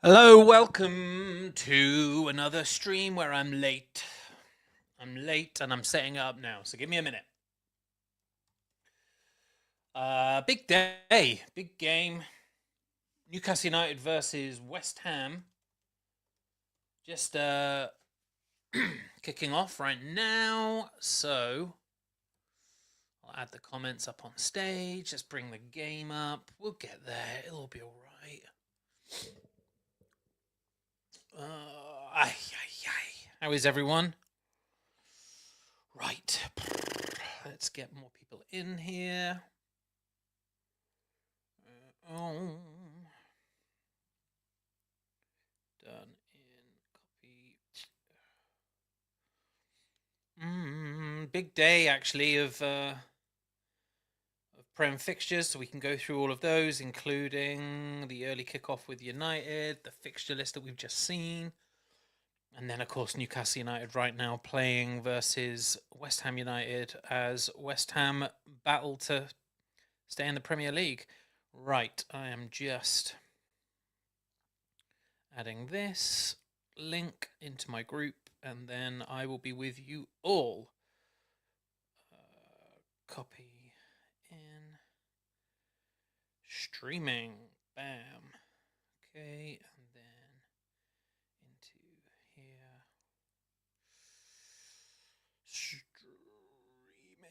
Hello, welcome to another stream where I'm late. I'm late and I'm setting it up now, so give me a minute. Big day, big game. Newcastle United versus West Ham. Just kicking off right now, so I'll add the comments up on stage. Let's bring the game up. We'll get there. It'll be all right. How is everyone? Right. Let's get more people in here. Done in copy. Big day actually of Prem fixtures, so we can go through all of those, including the early kickoff with United, the fixture list that we've just seen, and then of course Newcastle United right now playing versus West Ham United as West Ham battle to stay in the Premier League. Right, I am just adding this link into my group, and then I will be with you all. Copy in. Streaming. Bam. Okay, and then into here.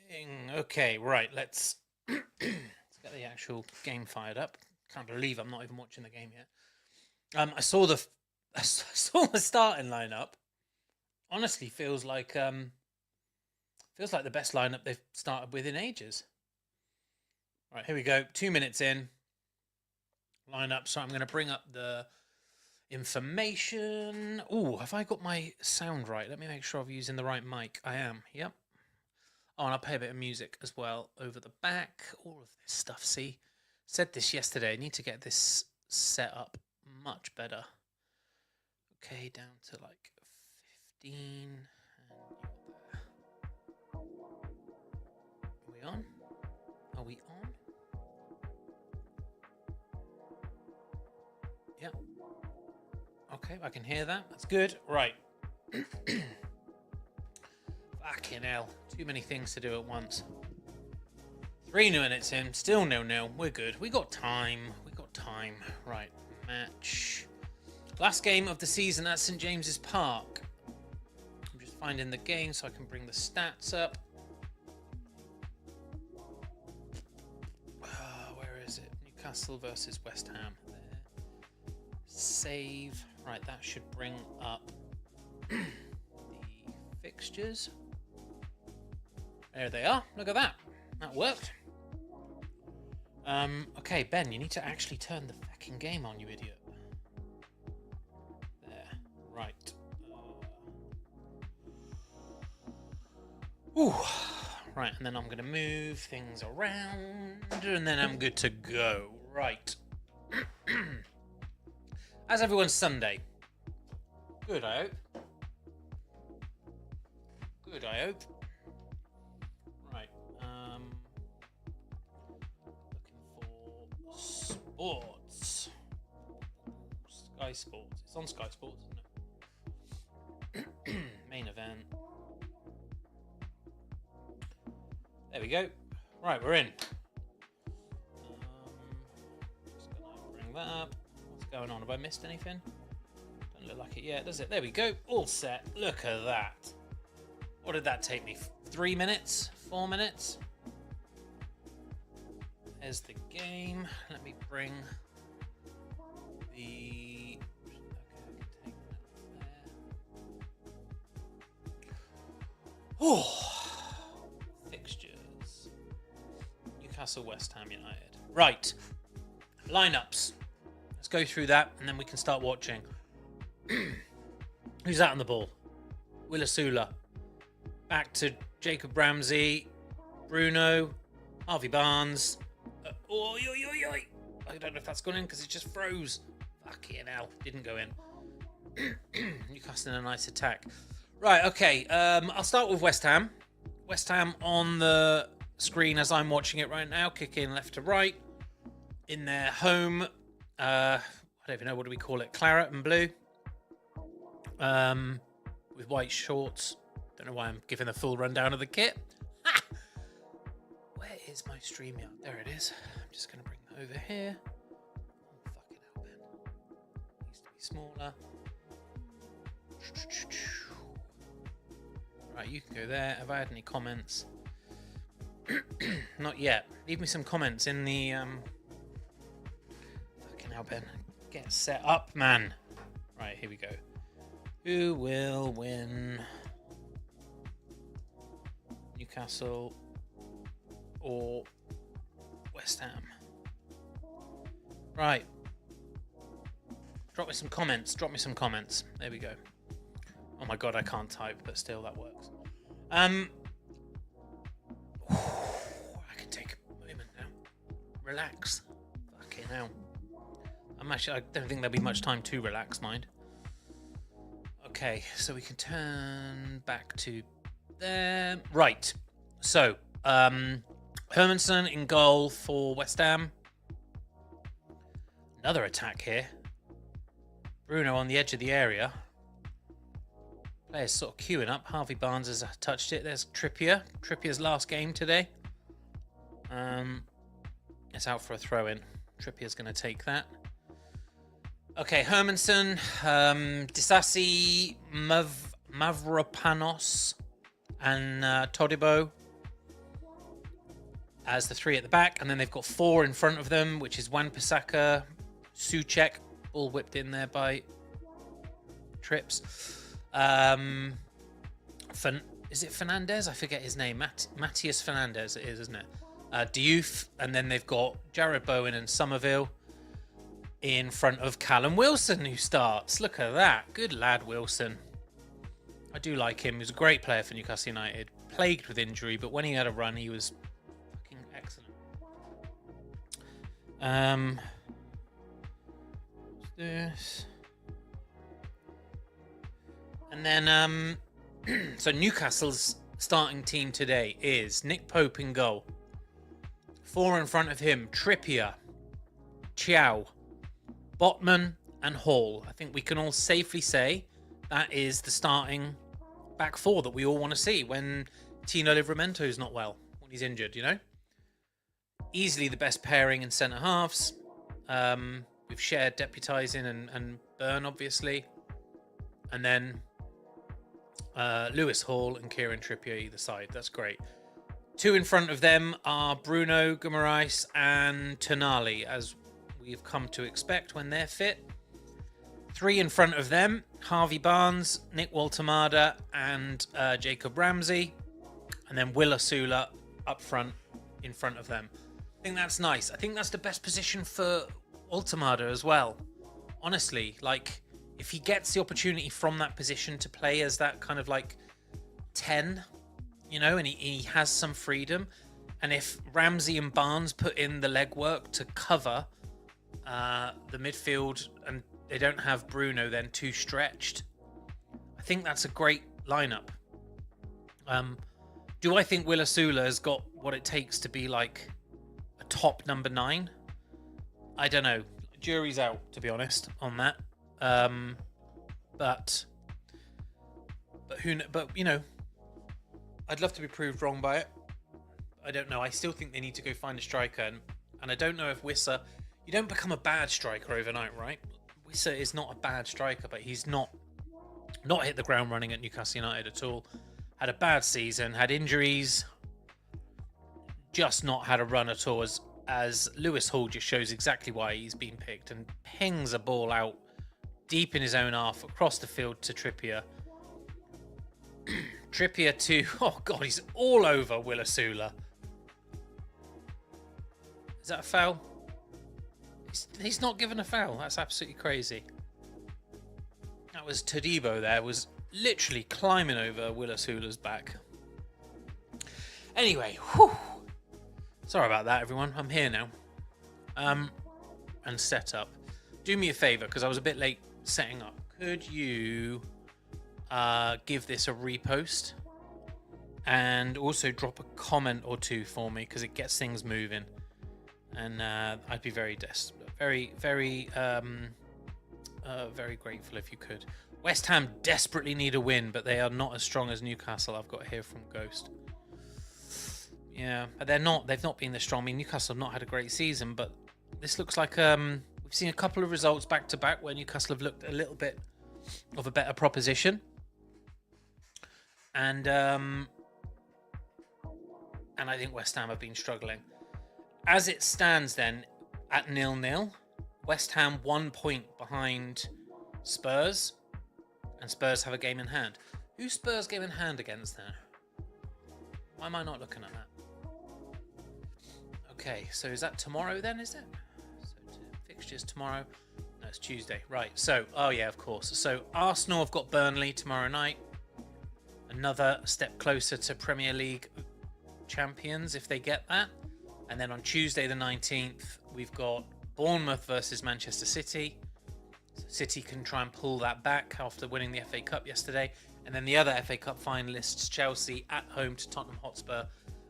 Streaming. Okay, right, let's get the actual game fired up. Can't believe I'm not even watching the game yet. I saw the starting lineup. Honestly, feels like the best lineup they've started with in ages. All right, here we go. 2 minutes in. Lineup. So I'm going to bring up the information. Oh, have I got my sound right? Let me make sure I'm using the right mic. I am. Yep. Oh, and I'll play a bit of music as well over the back. All of this stuff. See, said this yesterday. I need to get this set up much better. Okay, down to like 15. Are we on? Are we on? Yeah. Okay, I can hear that. That's good. Right. Fucking hell. Too many things to do at once. 3 minutes in. Still 0-0. We're good. We got time. Right. Match. Last game of the season at St James's Park. I'm just finding the game so I can bring the stats up. Where is it? Newcastle versus West Ham. There. Save. Right, that should bring up the fixtures. There they are. Look at that. That worked. Okay, Ben, you need to actually turn the fucking game on, you idiot. There. Right. Ooh. Right, and then I'm going to move things around, and then I'm good to go. Right. How's everyone's Sunday? Good, I hope. Good, I hope. Right. Looking for sports. Sky Sports. It's on Sky Sports, isn't it? Main event. There we go. Right, we're in. Just gonna bring that up. What's going on? Have I missed anything? Don't look like it yet, does it? There we go. All set. Look at that. What did that take me? 3 minutes? 4 minutes? There's the game. Let me bring the... Okay, I can take that there. Oh. Fixtures. Newcastle, West Ham United. Right. Lineups. Let's go through that and then we can start watching. Who's out on the ball? Willisula. Back to Jacob Ramsey. Bruno. Harvey Barnes. I don't know if that's gone in because it just froze. Fucking hell. Didn't go in. Newcastle in a nice attack. Right, okay. I'll start with West Ham. West Ham on the screen as I'm watching it right now. Kicking left to right. In their home I don't even know, what do we call it? Claret and blue. With white shorts. Don't know why I'm giving a full rundown of the kit. Ha! Where is my StreamYard? There it is. I'm just going to bring that over here. Oh, fucking hell, Ben. Needs to be smaller. Right, you can go there. Have I had any comments? Not yet. Leave me some comments in the fucking hell, Ben. Get set up, man. Right, here we go. Who will win? Newcastle or West Ham? Right. Drop me some comments. Drop me some comments. There we go. Oh my god, I can't type, but still that works. I can take a moment now. Relax. Fucking hell. I don't think there'll be much time to relax, mind. Okay, so we can turn back to there. Right. So, Hermanson in goal for West Ham. Another attack here. Bruno on the edge of the area. Players sort of queuing up. Harvey Barnes has touched it. There's Trippier. Trippier's last game today. It's out for a throw-in. Trippier's going to take that. Okay, Hermanson, Disasi, Mavropanos, and Todibo as the three at the back. And then they've got four in front of them, which is Wan-Bissaka, Souček, all whipped in there by Trips. Is it Fernandez? I forget his name. Matthias Fernandez it is, isn't it? Diouf, and then they've got Jared Bowen and Somerville in front of Callum Wilson, who starts. Look at that. Good lad, Wilson. I do like him. He was a great player for Newcastle United. Plagued with injury, but when he had a run, he was fucking excellent. What's this? And then, so Newcastle's starting team today is Nick Pope in goal. Four in front of him, Trippier, Chiao, Botman and Hall. I think we can all safely say that is the starting back four that we all want to see when Tino Livramento's not well, when he's injured, you know? Easily the best pairing in centre halves. We've shared deputising and Byrne, obviously. And then Lewis Hall and Kieran Trippier either side. That's great. Two in front of them are Bruno Guimaraes and Tonali, as we've come to expect when they're fit. Three in front of them, Harvey Barnes, Nick Waltemada, and Jacob Ramsey. And then Will Osula up front in front of them. I think that's nice. I think that's the best position for Waltemada as well. Honestly, like, if he gets the opportunity from that position to play as that kind of like 10, you know, and he has some freedom. And if Ramsey and Barnes put in the legwork to cover the midfield and they don't have Bruno then too stretched, I think that's a great lineup. Do I think Will Osula has got what it takes to be like a top number 9? I don't know. Jury's out, to be honest, on that. But you know, I'd love to be proved wrong by it. I don't know. I still think they need to go find a striker, and I don't know if Wissa. You don't become a bad striker overnight, right? Wissa is not a bad striker, but he's not hit the ground running at Newcastle United at all. Had a bad season, had injuries, just not had a run at all. As Lewis Hall just shows exactly why he's been picked and pings a ball out deep in his own half across the field to Trippier. Trippier to, oh god, he's all over Will Osula. Is that a foul? He's not given a foul. That's absolutely crazy. That was Todibo there, was literally climbing over Will Osula's back. Anyway, whew. Sorry about that, everyone. I'm here now. And set up. Do me a favour, because I was a bit late setting up. Could you give this a repost? And also drop a comment or two for me, because it gets things moving. And I'd be very very grateful if you could. West Ham desperately need a win, but they are not as strong as Newcastle. I've got here from Ghost. Yeah, but they're not. They've not been this strong. I mean, Newcastle have not had a great season, but this looks like we've seen a couple of results back to back where Newcastle have looked a little bit of a better proposition, and I think West Ham have been struggling. As it stands, then at 0-0, West Ham 1 point behind Spurs, and Spurs have a game in hand. Who's Spurs game in hand against there? Why am I not looking at that? Okay, so is that tomorrow then, is it? So fixtures tomorrow. No, it's Tuesday. Right, so, oh yeah, of course. So Arsenal have got Burnley tomorrow night. Another step closer to Premier League champions if they get that. And then on Tuesday the 19th, we've got Bournemouth versus Manchester City. So City can try and pull that back after winning the FA Cup yesterday. And then the other FA Cup finalists, Chelsea at home to Tottenham Hotspur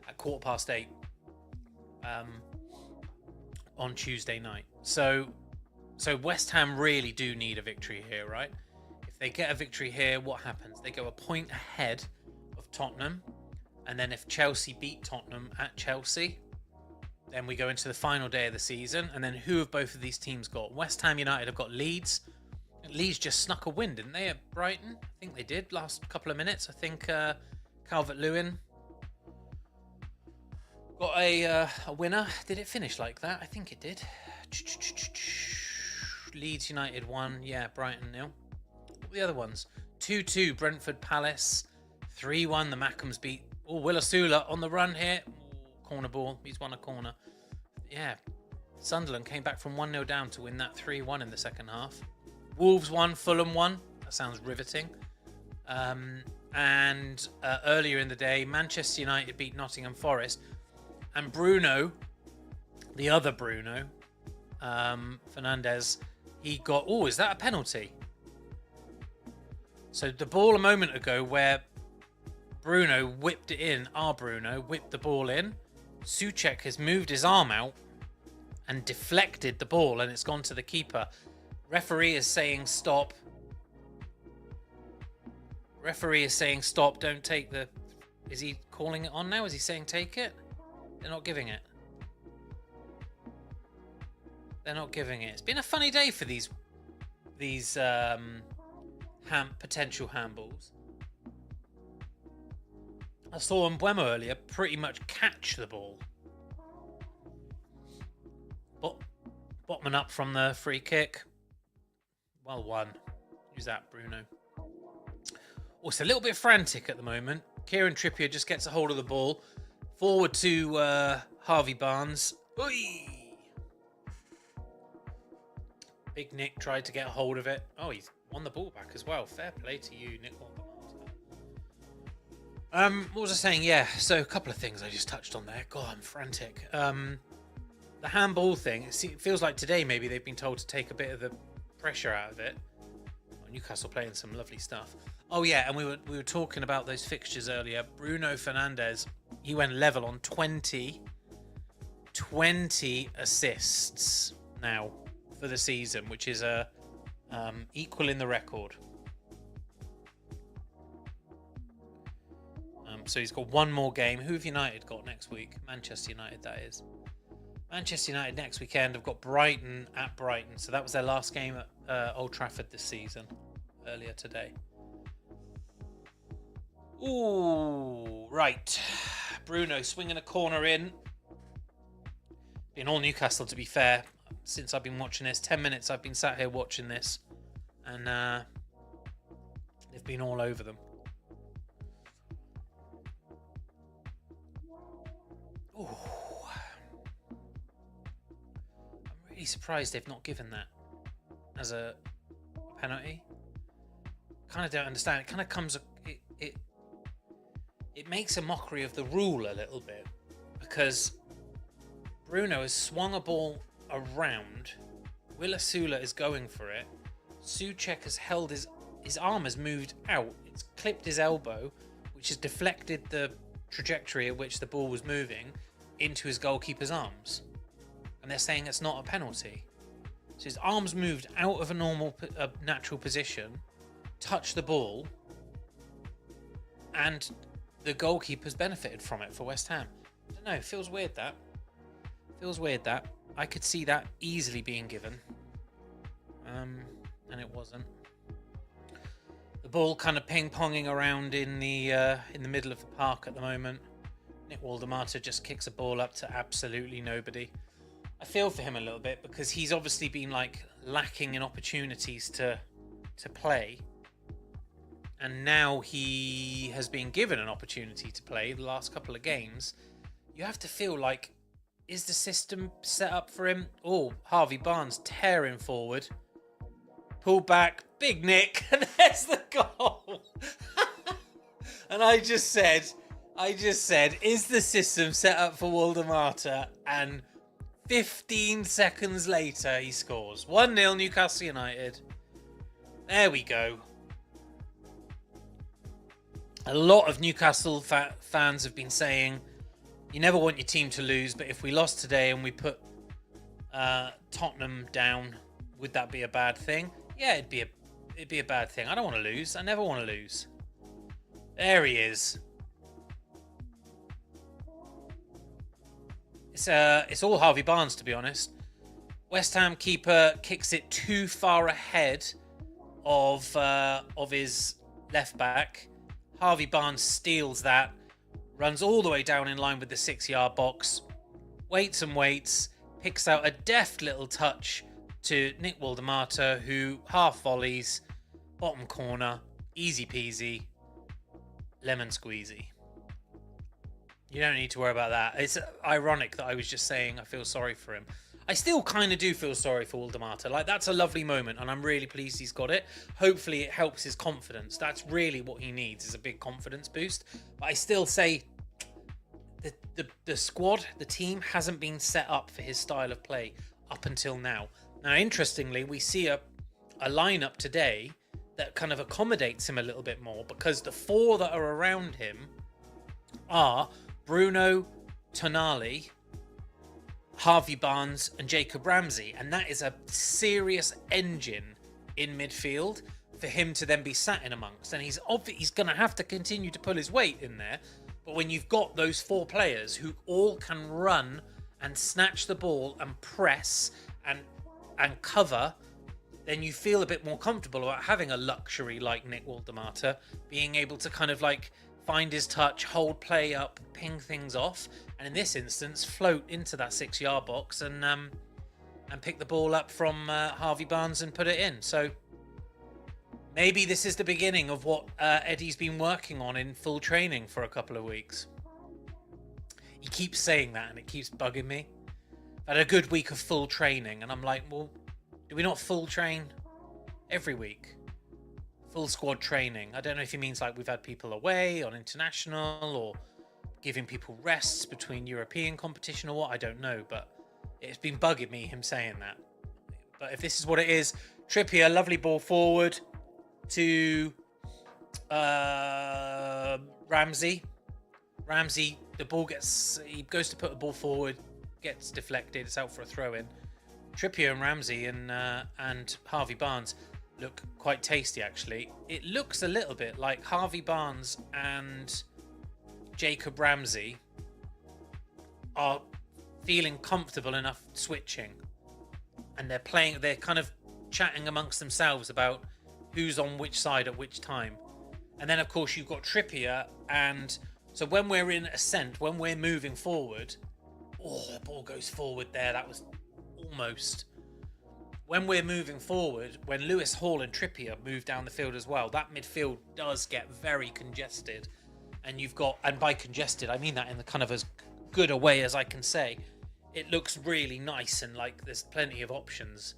at 8:15 on Tuesday night. So West Ham really do need a victory here, right? If they get a victory here, what happens? They go a point ahead of Tottenham. And then if Chelsea beat Tottenham at Chelsea, then we go into the final day of the season. And then who have both of these teams got? West Ham United have got Leeds. Leeds just snuck a win, didn't they, at Brighton? I think they did last couple of minutes. I think Calvert-Lewin got a winner. Did it finish like that? I think it did. Leeds United 1. Yeah, Brighton 0. What were the other ones? 2-2 Brentford Palace. 3-1 the Mackhams beat. Oh, Willasula on the run here. Corner ball. He's won a corner. Yeah. Sunderland came back from 1-0 down to win that 3-1 in the second half. Wolves 1, Fulham 1. That sounds riveting. And earlier in the day, Manchester United beat Nottingham Forest. And Bruno, the other Bruno, Fernandes, he got... Oh, is that a penalty? So the ball a moment ago where Bruno whipped it in, Bruno whipped the ball in. Souček has moved his arm out and deflected the ball, and it's gone to the keeper. Referee is saying stop. Referee is saying stop, don't take the... Is he calling it on now? Is he saying take it? They're not giving it. They're not giving it. It's been a funny day for these potential handballs. I saw Mbeumo earlier pretty much catch the ball. Botman up from the free kick. Well won. Who's that, Bruno? Oh, it's a little bit frantic at the moment. Kieran Trippier just gets a hold of the ball. Forward to Harvey Barnes. Oy! Big Nick tried to get a hold of it. Oh, he's won the ball back as well. Fair play to you, Nick. What was I saying? Yeah, so a couple of things I just touched on there. God, I'm frantic. The handball thing, it feels like today maybe they've been told to take a bit of the pressure out of it. Oh, Newcastle playing some lovely stuff. Oh yeah, and we were talking about those fixtures earlier. Bruno Fernandes, he went level on 20 assists now for the season, which is equal in the record. So he's got one more game. Who have United got next week? Manchester United, that is. Manchester United next weekend have got Brighton at Brighton. So that was their last game at Old Trafford this season, earlier today. Ooh, right. Bruno swinging a corner in. Been all Newcastle, to be fair, since I've been watching this. 10 minutes I've been sat here watching this. And they've been all over them. Ooh. I'm really surprised they've not given that as a penalty. Kind of don't understand. It kind of comes... It makes a mockery of the rule a little bit, because Bruno has swung a ball around. Willasula is going for it. Souček has held his arm has moved out. It's clipped his elbow, which has deflected the trajectory at which the ball was moving into his goalkeeper's arms. And they're saying it's not a penalty. So his arms moved out of a normal, natural position, touched the ball, and the goalkeeper's benefited from it for West Ham. I don't know, it feels weird that. I could see that easily being given. And it wasn't. The ball kind of ping-ponging around in the middle of the park at the moment. Nick Waldemata just kicks a ball up to absolutely nobody. I feel for him a little bit because he's obviously been like lacking in opportunities to play. And now he has been given an opportunity to play the last couple of games. You have to feel like, is the system set up for him? Oh, Harvey Barnes tearing forward. Pull back, big Nick, and there's the goal. And I just said, is the system set up for Waldemata? And 15 seconds later, he scores. 1-0 Newcastle United. There we go. A lot of Newcastle fans have been saying, you never want your team to lose, but if we lost today and we put Tottenham down, would that be a bad thing? Yeah, it'd be a bad thing. I don't want to lose. I never want to lose. There he is. It's all Harvey Barnes, to be honest. West Ham keeper kicks it too far ahead of his left back. Harvey Barnes steals that, runs all the way down in line with the 6-yard box, waits and waits, picks out a deft little touch to Nick Waldemata, who half volleys, bottom corner, easy peasy, lemon squeezy. You don't need to worry about that. It's ironic that I was just saying I feel sorry for him. I still kind of do feel sorry for Waldemata. Like, that's a lovely moment, and I'm really pleased he's got it. Hopefully it helps his confidence. That's really what he needs, is a big confidence boost. But I still say the squad, the team, hasn't been set up for his style of play up until now. Now, interestingly, we see a lineup today that kind of accommodates him a little bit more, because the four that are around him are Bruno, Tonali, Harvey Barnes and Jacob Ramsey, and that is a serious engine in midfield for him to then be sat in amongst. And he's going to have to continue to pull his weight in there. But when you've got those four players who all can run and snatch the ball and press and cover, then you feel a bit more comfortable about having a luxury like Nick Waldemata being able to kind of like find his touch, hold play up, ping things off, and in this instance, float into that 6-yard box and pick the ball up from Harvey Barnes and put it in. So maybe this is the beginning of what Eddie's been working on in full training for a couple of weeks. He keeps saying that and it keeps bugging me. I've had a good week of full training and I'm like, well, do we not full train every week? Full squad training. I don't know if he means like we've had people away on international or giving people rests between European competition or what, I don't know, but it's been bugging me, him saying that. But if this is what it is, Trippier, lovely ball forward to Ramsey. Ramsey, the ball he goes to put the ball forward, gets deflected, it's out for a throw-in. Trippier and Ramsey and Harvey Barnes look quite tasty, actually. It looks a little bit like Harvey Barnes and Jacob Ramsey are feeling comfortable enough switching, and they're kind of chatting amongst themselves about who's on which side at which time. And then of course you've got Trippier, and so when we're in ascent, when we're moving forward, the ball goes forward there, that was almost. When we're moving forward, when Lewis Hall and Trippier move down the field as well, that midfield does get very congested. And and by congested, I mean that in the kind of as good a way as I can say. It looks really nice and like there's plenty of options.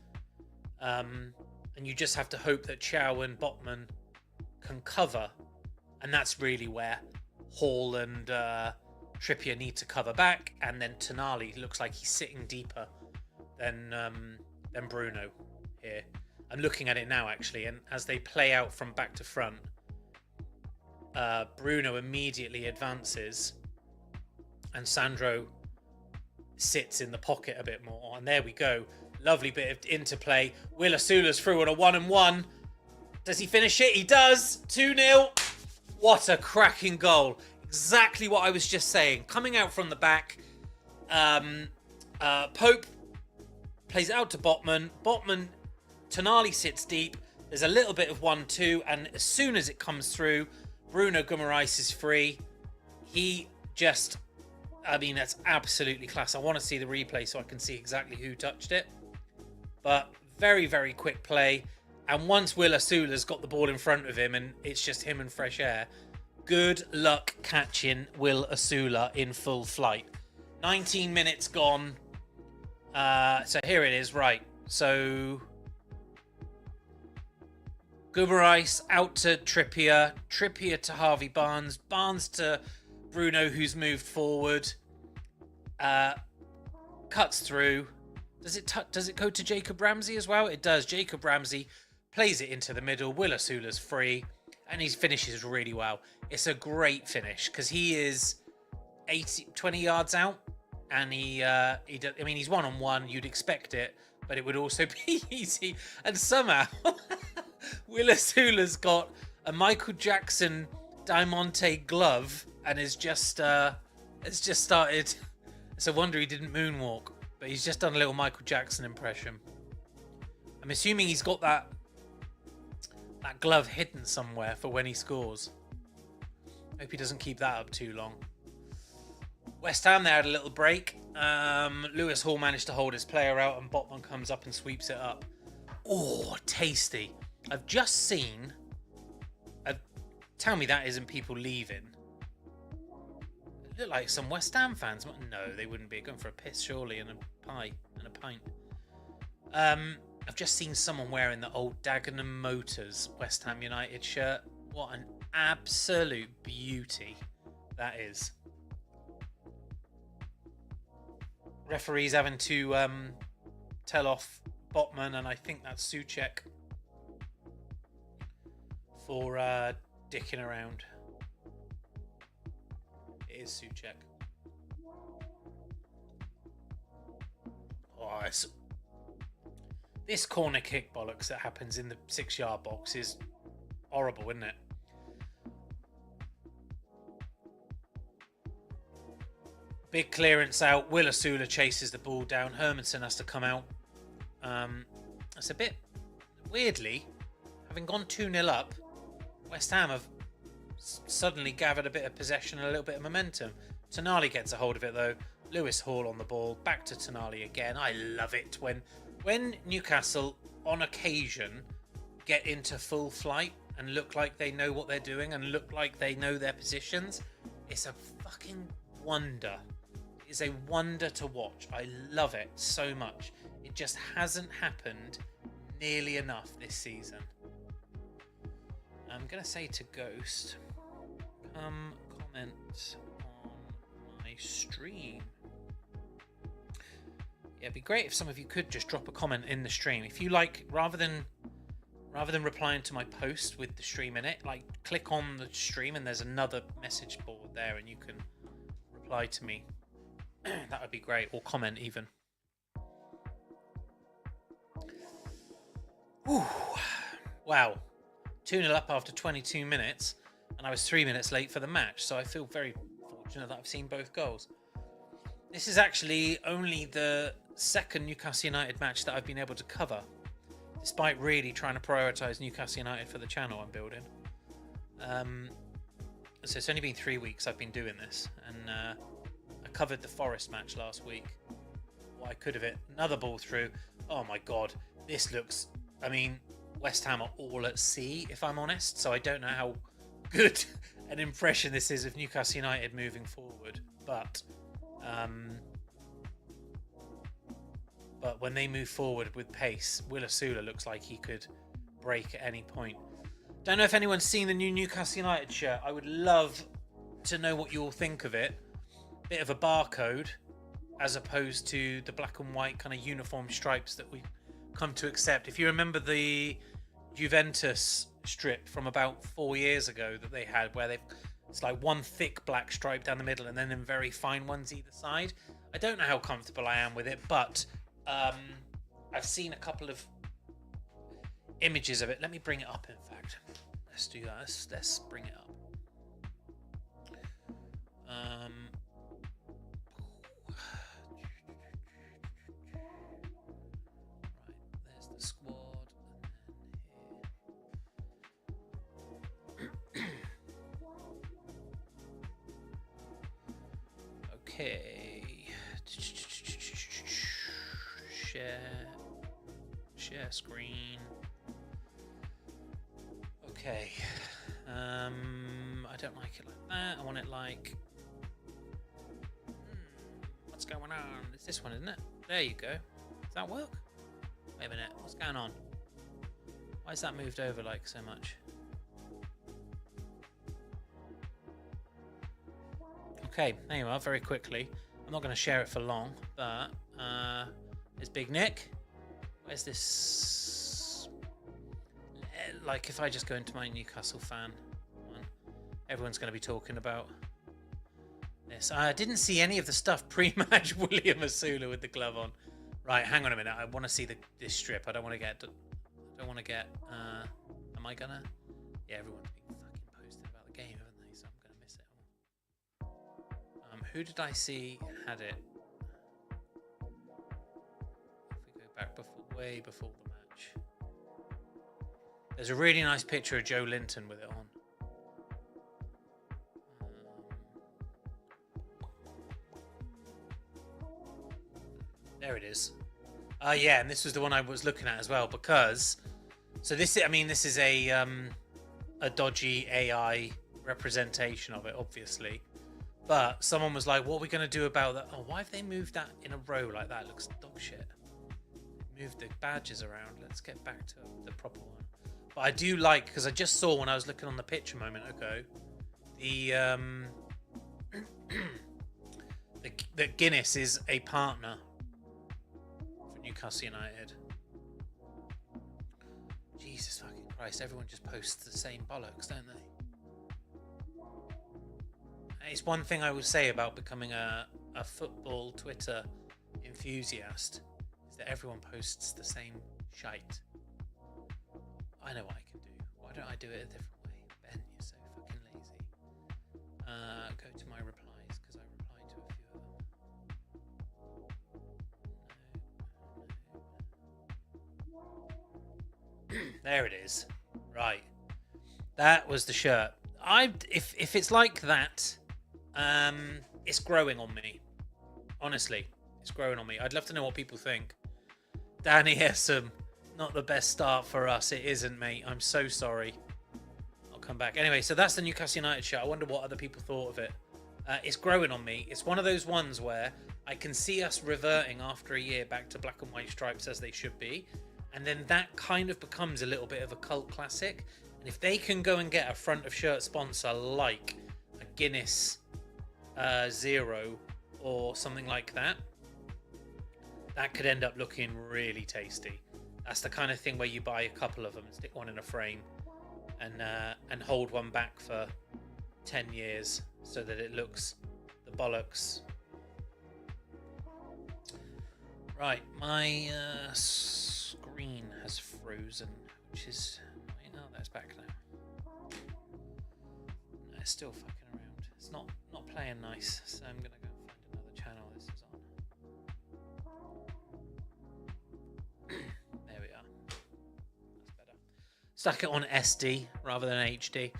And you just have to hope that Chow and Botman can cover. And that's really where Hall and Trippier need to cover back. And then Tonali looks like he's sitting deeper than Bruno here. I'm looking at it now, actually, and as they play out from back to front, Bruno immediately advances and Sandro sits in the pocket a bit more, and there we go. Lovely bit of interplay. Will Asula's through on a 1-1. Does he finish it? He does. 2-0. What a cracking goal. Exactly what I was just saying. Coming out from the back. Pope plays it out to Botman. Botman, Tonali sits deep. There's a little bit of 1-2. And as soon as it comes through, Bruno Guimaraes is free. He just... I mean, that's absolutely class. I want to see the replay so I can see exactly who touched it. But very, very quick play. And once Will Asula's got the ball in front of him and it's just him and fresh air, good luck catching Will Asula in full flight. 19 minutes gone. So here it is, right. So Guimaraes out to Trippier. Trippier to Harvey Barnes. Barnes to Bruno, who's moved forward. Cuts through. Does it go to Jacob Ramsey as well? It does. Jacob Ramsey plays it into the middle. Will Asula's free, and he finishes really well. It's a great finish because he is 20 yards out, and he I mean, he's 1-on-1. You'd expect it, but it would also be easy. And somehow, Will Asula's got a Michael Jackson Diamante glove, and has just started. It's a wonder he didn't moonwalk. But he's just done a little Michael Jackson impression. I'm assuming he's got that glove hidden somewhere for when he scores. Hope he doesn't keep that up too long. West Ham, they had a little break. Lewis Hall managed to hold his player out and Botman comes up and sweeps it up. Oh, tasty. I've just seen... tell me that isn't people leaving. Look like some West Ham fans. No, they wouldn't be going for a piss, surely, and a pie and a pint. I've just seen someone wearing the old Dagenham Motors West Ham United shirt. What an absolute beauty that is. Referee's having to tell off Botman, and I think that's Souček for dicking around. Souček. Oh, this corner kick bollocks that happens in the 6-yard box is horrible, isn't it? Big clearance out. Will Asula chases the ball down. Hermansen has to come out. It's a bit weirdly, having gone 2-0 up, West Ham have suddenly gathered a bit of possession and a little bit of momentum. Tonali gets a hold of it though. Lewis Hall on the ball. Back to Tonali again. I love it when Newcastle on occasion get into full flight and look like they know what they're doing and look like they know their positions. It's a fucking wonder. It's a wonder to watch. I love it so much. It just hasn't happened nearly enough this season. I'm going to say to Ghost, comment on my stream. Yeah, it'd be great if some of you could just drop a comment in the stream. If you like, rather than replying to my post with the stream in it, like click on the stream and there's another message board there and you can reply to me. That would be great. Or comment even. Ooh. Wow. 2-0 up after 22 minutes, and I was 3 minutes late for the match, so I feel very fortunate that I've seen both goals. This is actually only the second Newcastle United match that I've been able to cover, despite really trying to prioritise Newcastle United for the channel I'm building. So it's only been 3 weeks I've been doing this, and I covered the Forest match last week. What I could have hit. Another ball through. Oh my god, this looks... I mean... West Ham are all at sea, if I'm honest, so I don't know how good an impression this is of Newcastle United moving forward. But when they move forward with pace, Will Asula looks like he could break at any point. Don't know if anyone's seen the new Newcastle United shirt. I would love to know what you all think of it. Bit of a barcode, as opposed to the black and white kind of uniform stripes that we come to accept. If you remember the Juventus strip from about 4 years ago that they had, where it's like one thick black stripe down the middle and then very fine ones either side. I don't know how comfortable I am with it, but I've seen a couple of images of it. Let me bring it up, in fact. Let's do that. Let's bring it up. Right, there's the squad. And then here. Okay. Share screen. Okay. I don't like it like that. I want it like. What's going on? It's this one, isn't it? There you go. Does that work? Wait a minute. What's going on? Why is that moved over like so much? Okay, there you are. Very quickly. I'm not going to share it for long, but there's Big Nick. Where's this? Like, if I just go into my Newcastle fan one, everyone's going to be talking about this. I didn't see any of the stuff pre-match. William Asula with the glove on. Right, hang on a minute. I want to see this strip. I don't want to get. Am I gonna? Yeah, everyone's been fucking posting about the game, haven't they? So I'm gonna miss it all. Who did I see had it? If we go back way before the match. There's a really nice picture of Joe Linton with it on. There it is. Yeah, and this was the one I was looking at as well, because so this is a dodgy AI representation of it, obviously. But someone was like, what are we going to do about that? Oh, why have they moved that in a row like that? It looks dog shit. Move the badges around. Let's get back to the proper one. But I do like, because I just saw when I was looking on the pitch a moment ago, the that Guinness is a partner for Newcastle United. Jesus fucking Christ, everyone just posts the same bollocks, don't they? It's one thing I would say about becoming a football Twitter enthusiast, is that everyone posts the same shite. I know what I can do. Why don't I do it a different way? Ben, you're so fucking lazy. Go to my replies, because I replied to a few of them. No. There it is. Right. That was the shirt. If it's like that, it's growing on me. Honestly, it's growing on me. I'd love to know what people think. Danny Essam, not the best start for us. It isn't, mate. I'm so sorry. I'll come back. Anyway, so that's the Newcastle United shirt. I wonder what other people thought of it. It's growing on me. It's one of those ones where I can see us reverting after a year back to black and white stripes as they should be. And then that kind of becomes a little bit of a cult classic. And if they can go and get a front of shirt sponsor like a Guinness Zero or something like that, that could end up looking really tasty. That's the kind of thing where you buy a couple of them, stick one in a frame, and hold one back for 10 years so that it looks the bollocks. Right, my screen has frozen, which is annoying. Oh, that's back now. No, it's still fucking around. It's not playing nice, so I'm gonna go and find another channel this is on. There we are. That's better. Stuck it on SD rather than HD.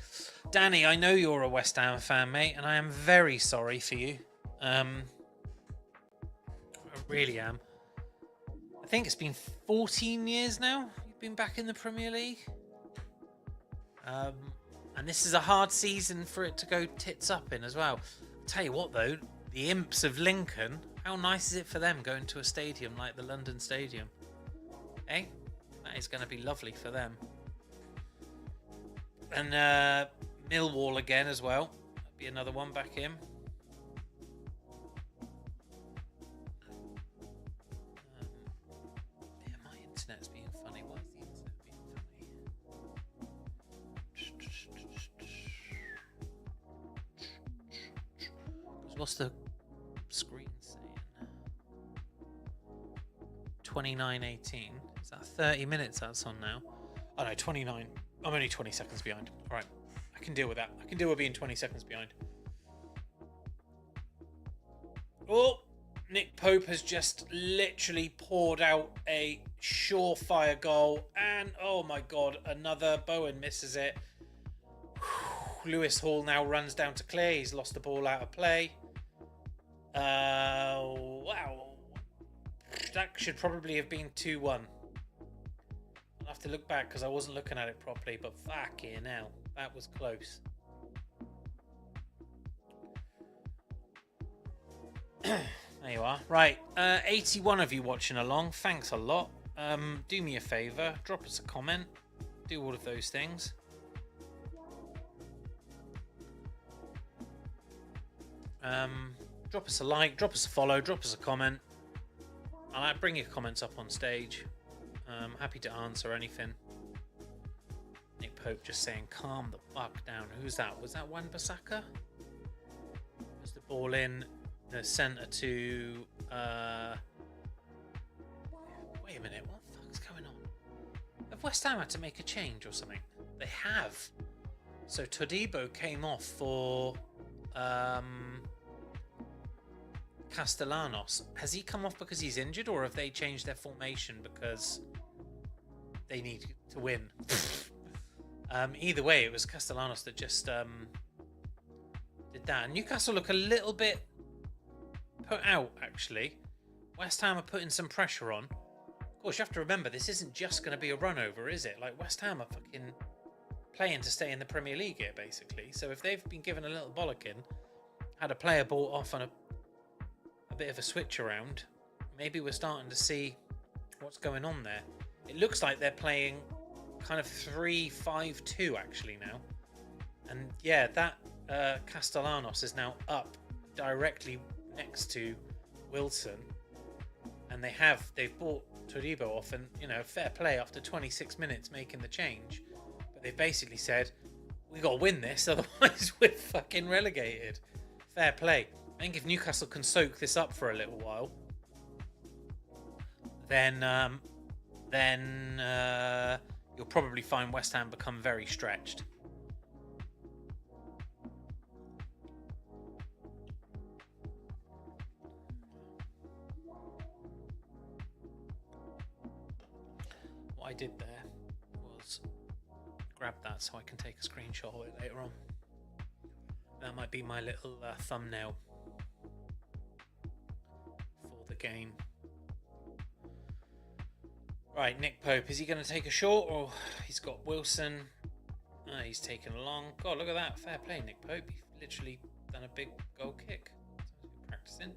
Danny, I know you're a West Ham fan, mate, and I am very sorry for you. I really am. I think it's been 14 years now you've been back in the Premier League. And this is a hard season for it to go tits up in as well. I'll tell you what though, the Imps of Lincoln, how nice is it for them going to a stadium like the London Stadium? Eh? That is going to be lovely for them. And Millwall again as well. That'll be another one back in. Internet's being funny. Why is the internet being funny? What's the screen saying? 29:18. Is that 30 minutes that's on now? Oh no, 29. I'm only 20 seconds behind. All right, I can deal with that. I can deal with being 20 seconds behind. Oh, Nick Pope has just literally poured out a surefire goal. And, oh my God, another. Bowen misses it. Lewis Hall now runs down to clear. He's lost the ball out of play. Wow. That should probably have been 2-1. I'll have to look back because I wasn't looking at it properly. But fucking hell, that was close. There you are. Right, 81 of you watching along. Thanks a lot. Do me a favour, drop us a comment, do all of those things. Drop us a like, drop us a follow, drop us a comment. I'll bring your comments up on stage. Happy to answer anything. Nick Pope just saying, calm the fuck down. Who's that? Was that Wan-Bissaka? Was the ball in the centre to... Wait a minute, what the fuck's going on? Have West Ham had to make a change or something? They have. So Todibo came off for Castellanos. Has he come off because he's injured, or have they changed their formation because they need to win? Either way, it was Castellanos that just did that. And Newcastle look a little bit put out, actually. West Ham are putting some pressure on. Of course, you have to remember, this isn't just going to be a run over, is it? Like, West Ham are fucking playing to stay in the Premier League here, basically. So if they've been given a little bollocking, had a player bought off on a bit of a switch around, maybe we're starting to see what's going on there. It looks like they're playing kind of 3-5-2 actually now. And yeah, that Castellanos is now up directly next to Wilson, and they've bought Todibo off, and you know, fair play after 26 minutes making the change, but they've basically said we got to win this, otherwise we're fucking relegated. Fair play. I think if Newcastle can soak this up for a little while, then you'll probably find West Ham become very stretched. What I did there was grab that so I can take a screenshot of it later on. That might be my little thumbnail for the game. Right, Nick Pope, is he going to take a shot, or he's got Wilson? He's taken a long. God, look at that. Fair play, Nick Pope. He's literally done a big goal kick. Practicing.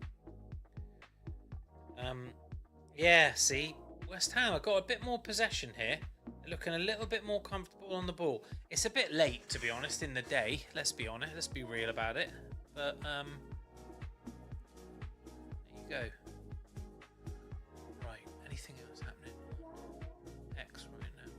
Yeah, see, West Ham have got a bit more possession here. They're looking a little bit more comfortable on the ball. It's a bit late, to be honest, in the day. Let's be honest. Let's be real about it. But, there you go. Right, anything else happening on X right now?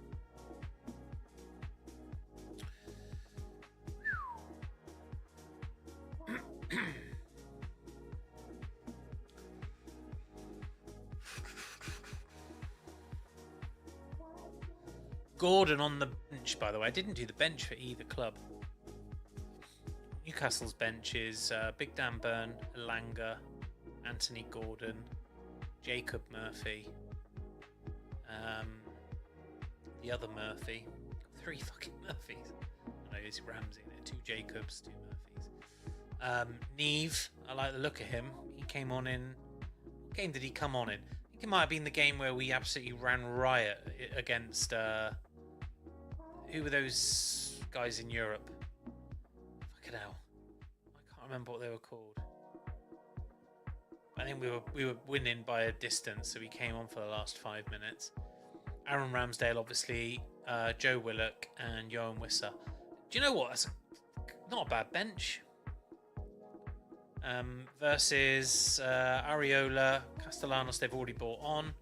Gordon on the bench, by the way. I didn't do the bench for either club. Newcastle's bench is Big Dan Burn, Elanga, Anthony Gordon, Jacob Murphy, the other Murphy. 3 fucking Murphys. I know it's Ramsey there. 2 Jacobs, 2 Murphys. Neve, I like the look of him. He came on in... What game did he come on in? I think it might have been the game where we absolutely ran riot against... who were those guys in Europe? Fucking hell. I can't remember what they were called. I think we were winning by a distance, so we came on for the last 5 minutes. Aaron Ramsdale, obviously, Joe Willock, and Johan Wissa. Do you know what? That's not a bad bench. Versus Areola, Castellanos, they've already bought on.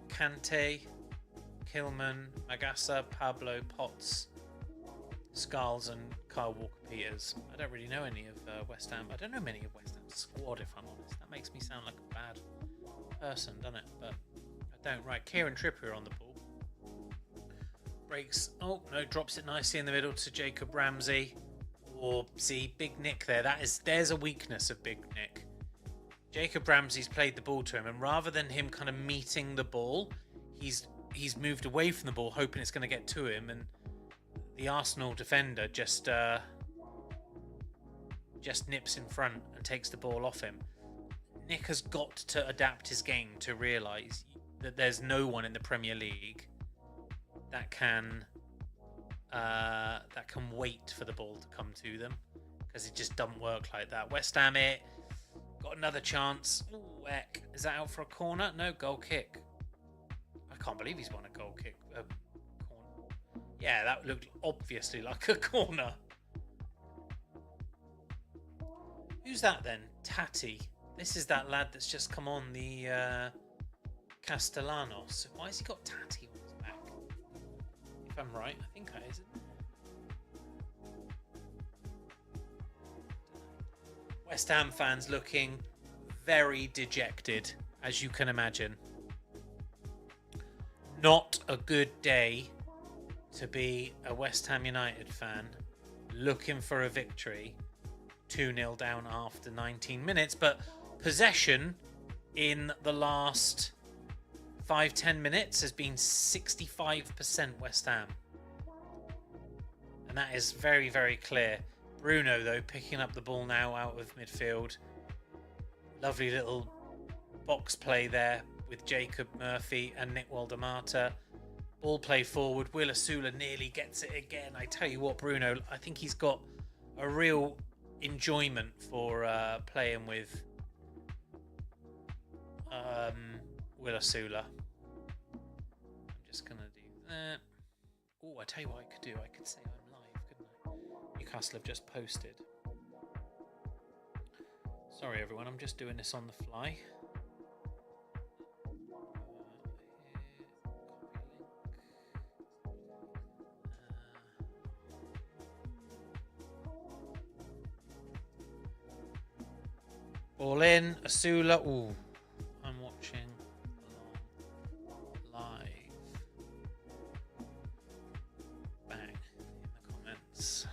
Kante, Kilman, Magassa, Pablo, Potts, Scarles, and Kyle Walker-Peters. I don't really know any of West Ham. I don't know many of West Ham's squad, if I'm honest. That makes me sound like a person, doesn't it? But I don't. Right, Kieran Trippier on the ball. Breaks. Oh, no, drops it nicely in the middle to Jacob Ramsey. Or, see, Big Nick there. There's a weakness of Big Nick. Jacob Ramsey's played the ball to him, and rather than him kind of meeting the ball, he's moved away from the ball, hoping it's going to get to him, and the Arsenal defender just nips in front and takes the ball off him. Nick has got to adapt his game to realise that there's no one in the Premier League that can wait for the ball to come to them, because it just doesn't work like that. West Ham got another chance. Ooh, heck. Is that out for a corner? No, goal kick. I can't believe he's won a goal kick. Corner. Yeah, that looked obviously like a corner. Who's that then? Tati. This is that lad that's just come on, the Castellanos. Why has he got Tati on his back? If I'm right, I think that is it. West Ham fans looking very dejected, as you can imagine. Not a good day to be a West Ham United fan looking for a victory. 2-0 down after 19 minutes, but possession in the last 5-10 minutes has been 65% West Ham. And that is very, very clear. Bruno, though, picking up the ball now out of midfield. Lovely little box play there with Jacob Murphy and Nick Waldemata. Ball play forward. Will Asula nearly gets it again. I tell you what, Bruno, I think he's got a real enjoyment for playing with Will Asula. I'm just going to do that. Oh, I tell you what I could do. I could say I'm live, couldn't I? Newcastle have just posted. Sorry, everyone. I'm just doing this on the fly. Ball in, Asula. Ooh, I'm watching live. Bang in the comments.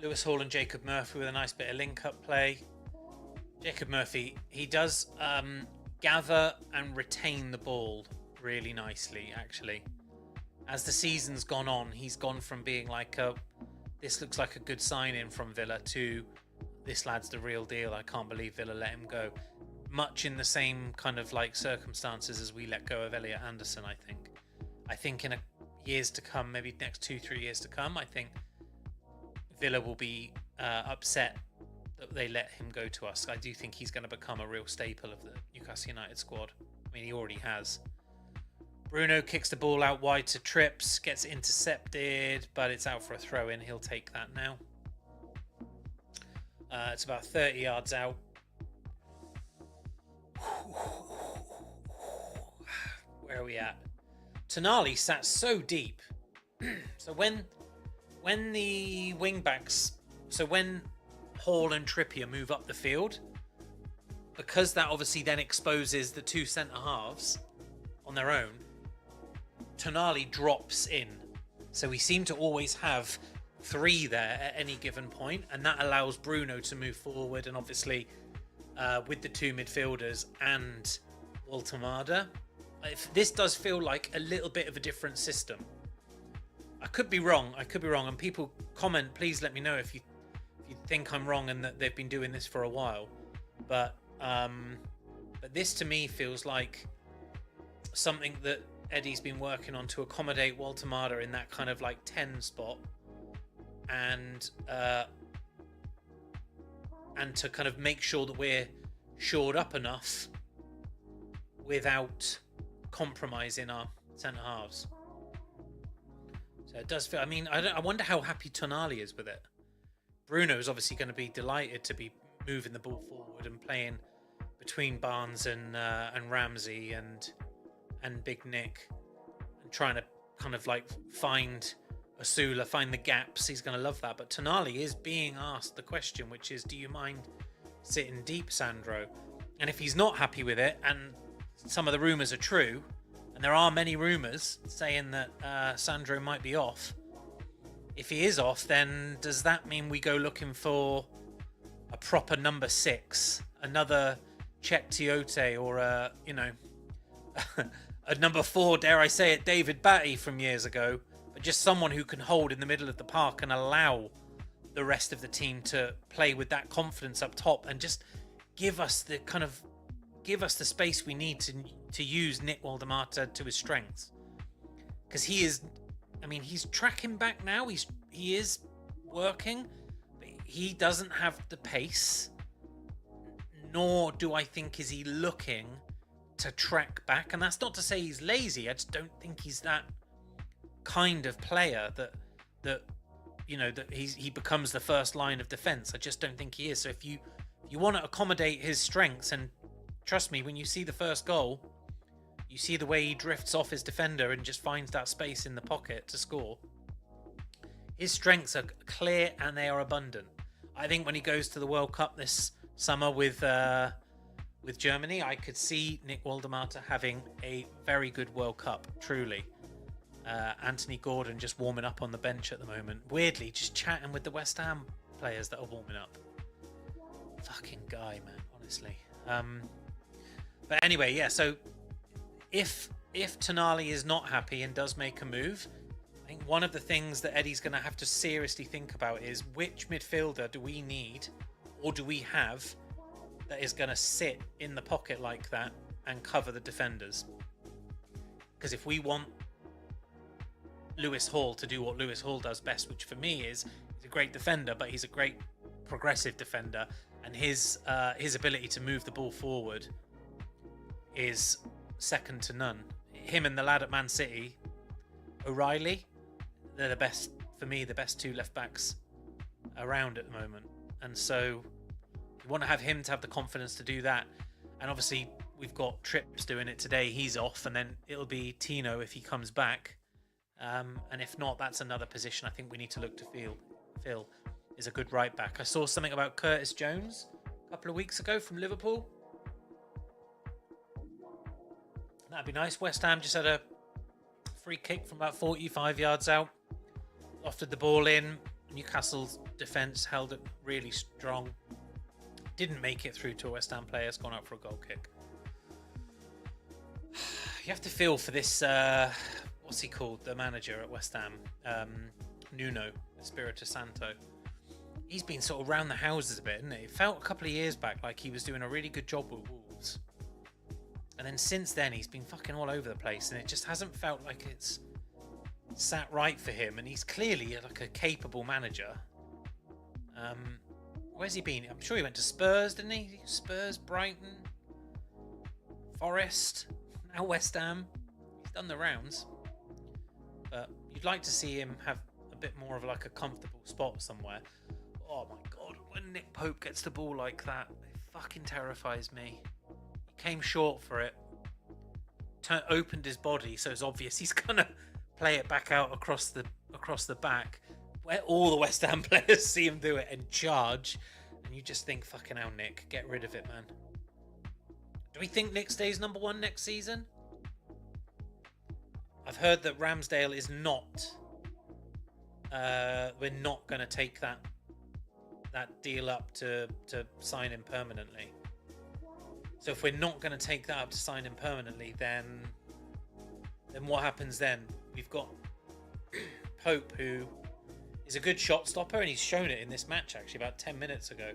Lewis Hall and Jacob Murphy with a nice bit of link-up play. Jacob Murphy, he does gather and retain the ball really nicely, actually. As the season's gone on, he's gone from being like this looks like a good sign-in from Villa to this lad's the real deal. I can't believe Villa let him go. Much in the same kind of like circumstances as we let go of Elliot Anderson, I think. I think in years to come, maybe next 2-3 years to come, I think Villa will be upset that they let him go to us. I do think he's going to become a real staple of the Newcastle United squad. I mean, he already has. Bruno kicks the ball out wide to Trips, gets intercepted, but it's out for a throw-in. He'll take that now. It's about 30 yards out. Where are we at? Tonali sat so deep. So when the wing-backs... So when Hall and Trippier move up the field, because that obviously then exposes the two centre-halves on their own, Tonali drops in. So we seem to always have three there at any given point, and that allows Bruno to move forward, and obviously with the two midfielders and Waltemada. This does feel like a little bit of a different system. I could be wrong, and people comment, please let me know if you think I'm wrong and that they've been doing this for a while. But this to me feels like something that Eddie's been working on to accommodate Waltemada in that kind of like 10 spot, and to kind of make sure that we're shored up enough without compromising our centre halves. So it does feel. I mean, I wonder how happy Tonali is with it. Bruno is obviously going to be delighted to be moving the ball forward and playing between Barnes and Ramsey and Big Nick, and trying to kind of like find Asula, find the gaps. He's going to love that. But Tonali is being asked the question, which is, do you mind sitting deep, Sandro? And if he's not happy with it, and some of the rumours are true, and there are many rumours saying that Sandro might be off, if he is off, then does that mean we go looking for a proper number 6, another Czech Tiote, or a number 4, dare I say it, David Batty from years ago, but just someone who can hold in the middle of the park and allow the rest of the team to play with that confidence up top, and just give us the space we need to use Nick Waldemata to his strengths. Because he's tracking back now. He is working, but he doesn't have the pace, nor do I think is he looking to track back. And that's not to say he's lazy. I just don't think he's that kind of player that he becomes the first line of defense. I just don't think he is. So if you want to accommodate his strengths, and trust me, when you see the first goal, you see the way he drifts off his defender and just finds that space in the pocket to score. His strengths are clear and they are abundant. I think when he goes to the World Cup this summer with Germany, I could see Nick Waldemata having a very good World Cup, truly. Anthony Gordon just warming up on the bench at the moment. Weirdly, just chatting with the West Ham players that are warming up. Fucking guy, man, honestly. But anyway, yeah, so if Tonali is not happy and does make a move, I think one of the things that Eddie's going to have to seriously think about is which midfielder do we need, or do we have, that is going to sit in the pocket like that and cover the defenders. Because if we want Lewis Hall to do what Lewis Hall does best, which for me is he's a great defender, but he's a great progressive defender, and his ability to move the ball forward is second to none. Him and the lad at Man City, O'Reilly, they're the best, for me, the best 2 left backs around at the moment. And so you want to have him to have the confidence to do that. And obviously we've got Trips doing it today. He's off, and then it'll be Tino if he comes back. And if not, that's another position I think we need to look to fill is a good right back. I saw something about Curtis Jones a couple of weeks ago from Liverpool. That'd be nice. West Ham just had a free kick from about 45 yards out. Lofted the ball in. Newcastle's defence held it really strong. Didn't make it through to a West Ham player. It's gone out for a goal kick. You have to feel for this, what's he called? The manager at West Ham. Nuno Espirito Santo. He's been sort of round the houses a bit, isn't it? It felt a couple of years back like he was doing a really good job with Wolves. And then since then, he's been fucking all over the place, and it just hasn't felt like it's sat right for him. And he's clearly like a capable manager. Where's he been? I'm sure he went to Spurs, didn't he? Spurs, Brighton, Forest, now West Ham. He's done the rounds. But you'd like to see him have a bit more of like a comfortable spot somewhere. Oh my God, when Nick Pope gets the ball like that, it fucking terrifies me. Came short for it, opened his body, so it's obvious he's gonna play it back out across the back, where all the West Ham players see him do it and charge, and you just think, fucking hell, Nick, get rid of it, man. Do we think Nick stays number 1 next season? I've heard that Ramsdale is not. We're not going to take that deal up to sign him permanently. So if we're not going to take that up to sign him permanently, then what happens then? We've got Pope, who is a good shot stopper, and he's shown it in this match actually about 10 minutes ago.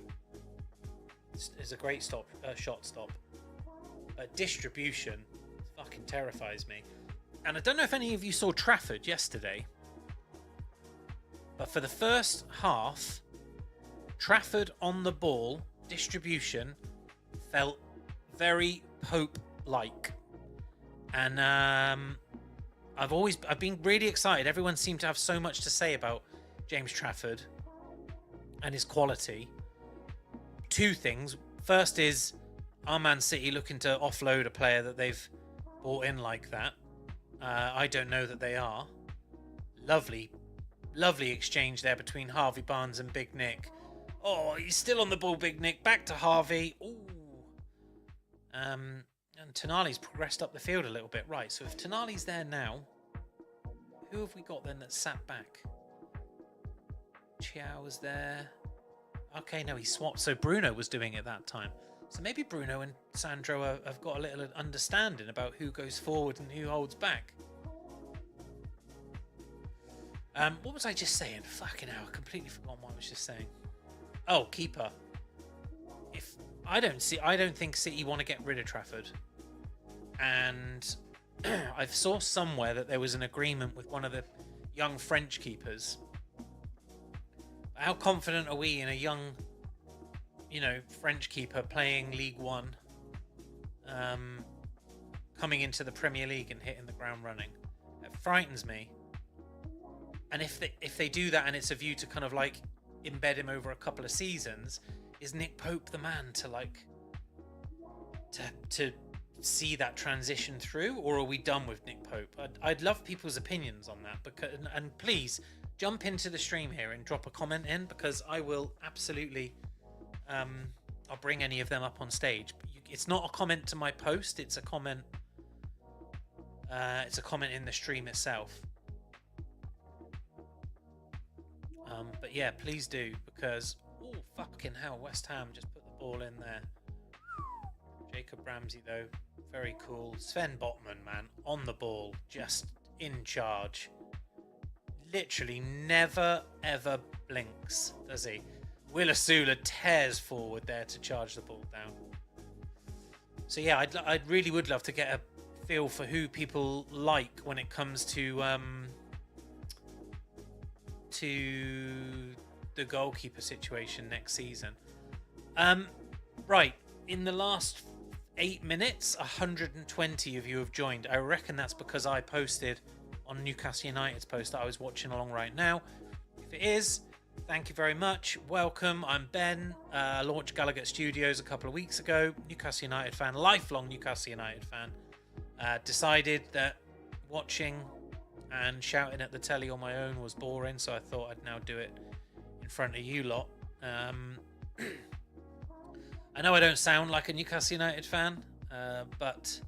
It's a great shot stop. But distribution fucking terrifies me. And I don't know if any of you saw Trafford yesterday, but for the first half, Trafford on the ball, distribution, felt very Pope-like. And I've been really excited. Everyone seemed to have so much to say about James Trafford and his quality. 2 things. First is, are Man City looking to offload a player that they've bought in like that? I don't know that they are. Lovely Lovely exchange there between Harvey Barnes and Big Nick. Oh, he's still on the ball, Big Nick. Back to Harvey. Ooh. And Tonali's progressed up the field a little bit. Right, so if Tonali's there now, who have we got then that sat back? Chiao was there. Okay, no, he swapped. So Bruno was doing it that time. So maybe Bruno and Sandro have got a little understanding about who goes forward and who holds back. What was I just saying? Fucking hell, I completely forgot what I was just saying. Oh, keeper. I don't think City want to get rid of Trafford. And I saw somewhere that there was an agreement with one of the young French keepers. How confident are we in a young, French keeper playing League One, coming into the Premier League and hitting the ground running? It frightens me. And if they do that and it's a view to kind of like embed him over a couple of seasons, is Nick Pope the man to see that transition through, or are we done with Nick Pope? I'd love people's opinions on that, and please jump into the stream here and drop a comment in, because I will absolutely I'll bring any of them up on stage. It's not a comment to my post, it's a comment in the stream itself. But yeah, please do, because oh fucking hell, West Ham just put the ball in there. Jacob Ramsey though, very cool. Sven Botman, man, on the ball, just in charge. Literally never ever blinks, does he? Will Asula tears forward there to charge the ball down. So yeah, I really would love to get a feel for who people like when it comes to the goalkeeper situation next season. Right, in the last 8 minutes, 120 of you have joined. I reckon that's because I posted on Newcastle United's post that I was watching along right now. If it is, thank you very much. Welcome. I'm Ben. Launched Gallagher Studios a couple of weeks ago. Newcastle United fan, lifelong Newcastle United fan. Decided that watching and shouting at the telly on my own was boring, so I thought I'd now do it in front of you lot. I know I don't sound like a Newcastle United fan, but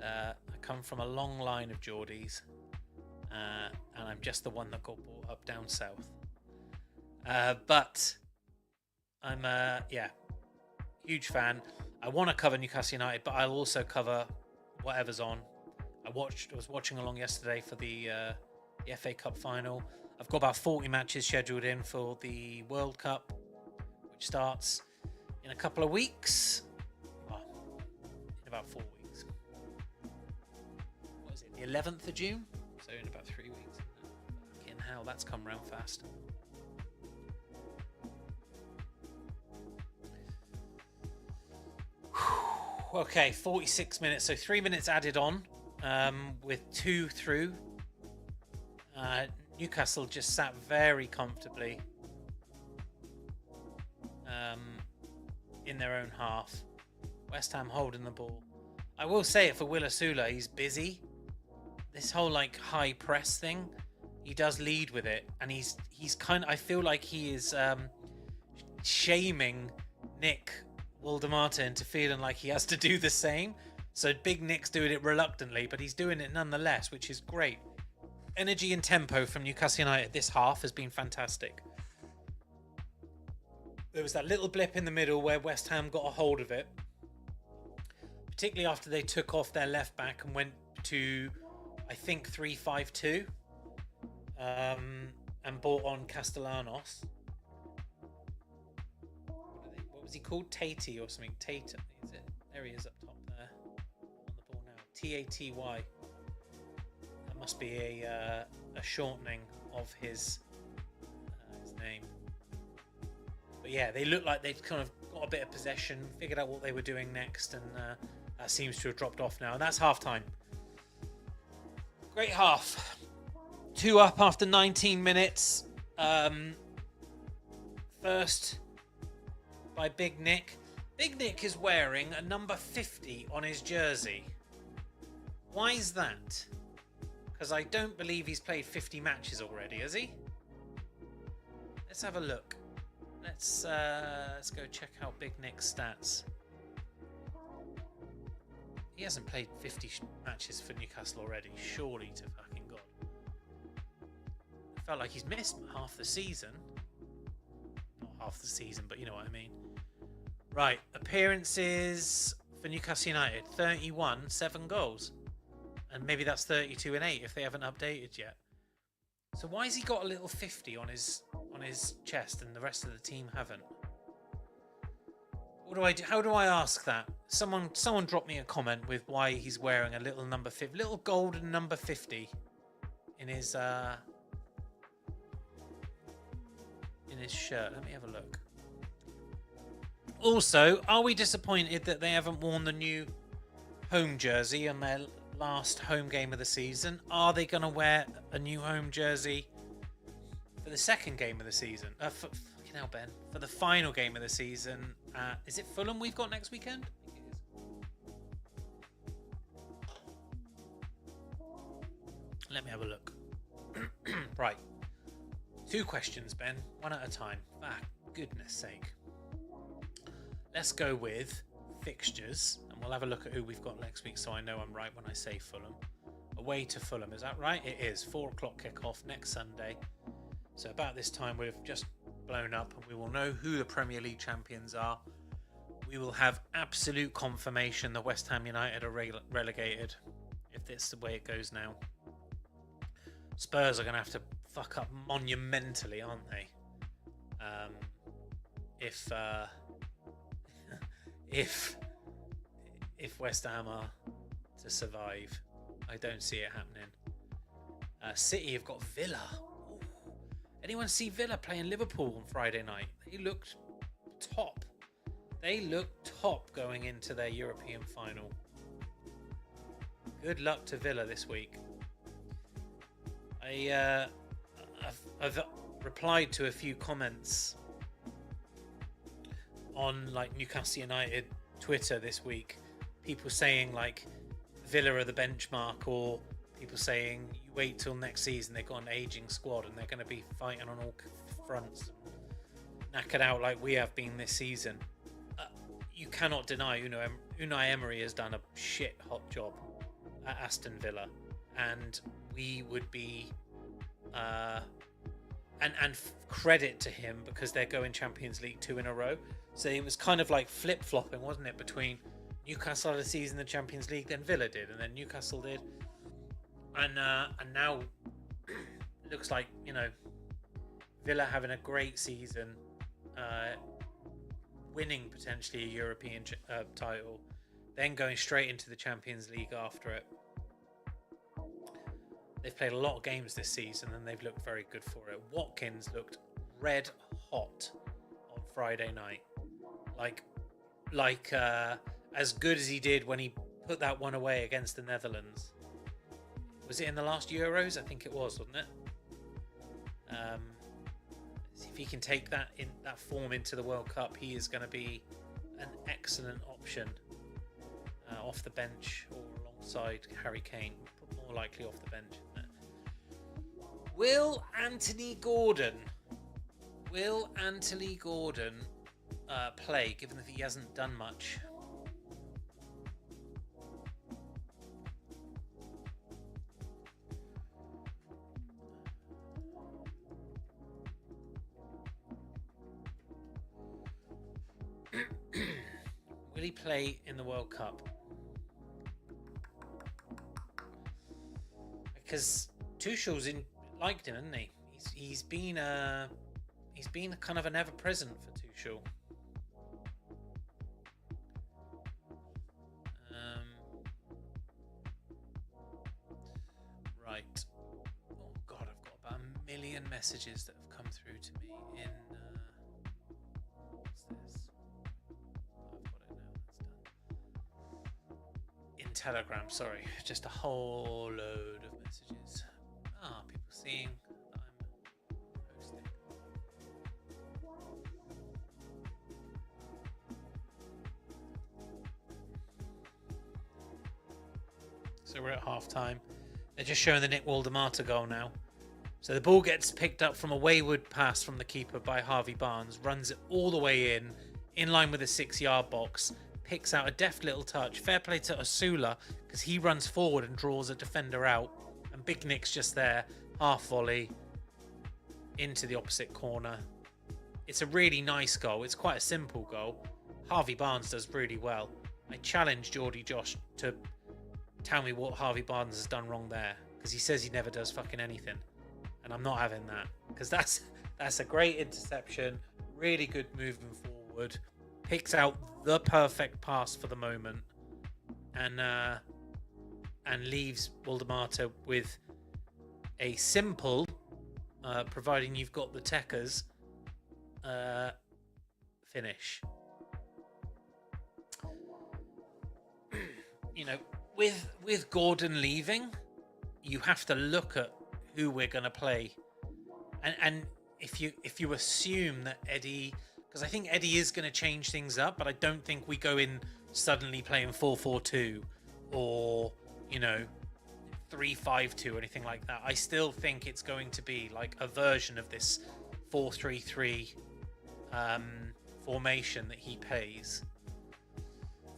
I come from a long line of Geordies, and I'm just the one that got brought up down south. But I'm huge fan. I want to cover Newcastle United, but I'll also cover whatever's on. I was watching along yesterday for the FA Cup final. I've got about 40 matches scheduled in for the World Cup, which starts in a couple of weeks. Well, in about 4 weeks. What is it? The 11th of June? So in about 3 weeks. Fucking hell, that's come round fast. Okay, 46 minutes. So 3 minutes added on. With 2 through. Newcastle just sat very comfortably in their own half. West Ham holding the ball. I will say it for Will Asula, he's busy. This whole like high press thing, he does lead with it, and he's kind of, I feel like he is shaming Nick Waldemata into feeling like he has to do the same. So Big Nick's doing it reluctantly, but he's doing it nonetheless, which is great. Energy and tempo from Newcastle United this half has been fantastic. There was that little blip in the middle where West Ham got a hold of it, particularly after they took off their left back and went to, I think, 3-5-2, and brought on Castellanos. What was he called? Tatey or something? Tate, is it? There he is up top there. Taty. That must be a shortening of his name. But yeah, they look like they've kind of got a bit of possession, figured out what they were doing next, and that seems to have dropped off now. And that's half time. Great half. 2 up after 19 minutes. First by Big Nick. Big Nick is wearing a number 50 on his jersey. Why is that? Because I don't believe he's played 50 matches already, has he? Let's have a look. Let's go check out Big Nick's stats. He hasn't played 50 matches for Newcastle already. Surely to fucking God. I felt like he's missed half the season. Not half the season, but you know what I mean. Right, appearances for Newcastle United: 31, 7 goals, and maybe that's 32 and 8 if they haven't updated yet. So why has he got a little 50 on his chest and the rest of the team haven't? What do I do? How do I ask that? Someone drop me a comment with why he's wearing a little number 50, little golden number 50 in his shirt. Let me have a look. Also, are we disappointed that they haven't worn the new home jersey on their last home game of the season? Are they going to wear a new home jersey for the second game of the season? Fucking hell, Ben. For the final game of the season. Is it Fulham we've got next weekend? I think it is. Let me have a look. Right. 2 questions, Ben. One at a time. Ah, goodness sake. Let's go with fixtures, and we'll have a look at who we've got next week so I know I'm right when I say Fulham. Away to Fulham, is that right? It is. 4 o'clock kickoff next Sunday. So about this time we've just blown up and we will know who the Premier League champions are. We will have absolute confirmation that West Ham United are relegated, if that's the way it goes now. Spurs are going to have to fuck up monumentally, aren't they? If West Ham are to survive. I don't see it happening. City have got Villa. Ooh. Anyone see Villa playing Liverpool on Friday night? They looked top. They looked top going into their European final. Good luck to Villa this week. I've replied to a few comments on like Newcastle United Twitter this week. People saying like Villa are the benchmark, or people saying you wait till next season, they've got an aging squad and they're going to be fighting on all fronts, knackered out like we have been this season. You cannot deny Unai Emery has done a shit hot job at Aston Villa, and we would be and credit to him because they're going Champions League 2 in a row. So it was kind of like flip-flopping, wasn't it, between Newcastle had a season in the Champions League, then Villa did, and then Newcastle did, and now it looks like, you know, Villa having a great season, winning potentially a European title, then going straight into the Champions League after it. They've played a lot of games this season and they've looked very good for it. Watkins looked red hot on Friday night, like as good as he did when he put that one away against the Netherlands. Was it in the last Euros? I think it was, wasn't it? If he can take that form into the World Cup, he is going to be an excellent option off the bench or alongside Harry Kane. More likely off the bench, isn't it? Will Anthony Gordon play, given that he hasn't done much? Will he play in the World Cup? Because Tuchel's liked him, hasn't he? He's been kind of an ever present for Tuchel. Right. Oh God, I've got about 1 million messages that have come through to me in. What's this? I've got it now. It's done. In Telegram, sorry, just a whole load of messages. People seeing that I'm hosting. So we're at half time. They're just showing the Nick Waldemata goal now. So the ball gets picked up from a wayward pass from the keeper by Harvey Barnes, runs it all the way in line with the 6-yard box, picks out a deft little touch. Fair play to Osula, because he runs forward and draws a defender out. And Big Nick's just there, half volley, into the opposite corner. It's a really nice goal. It's quite a simple goal. Harvey Barnes does really well. I challenge Geordie Josh to tell me what Harvey Barnes has done wrong there, because he says he never does fucking anything. And I'm not having that, because that's a great interception, really good moving forward, picks out the perfect pass for the moment, and leaves Waldemata with a simple, providing you've got the techers, finish. You know, with Gordon leaving, you have to look at who we're going to play, and if you assume that Eddie, because I think Eddie is going to change things up, but I don't think we go in suddenly playing 4-4-2 or 3-5-2 or anything like that. I still think it's going to be like a version of this 4-3-3 formation that he plays.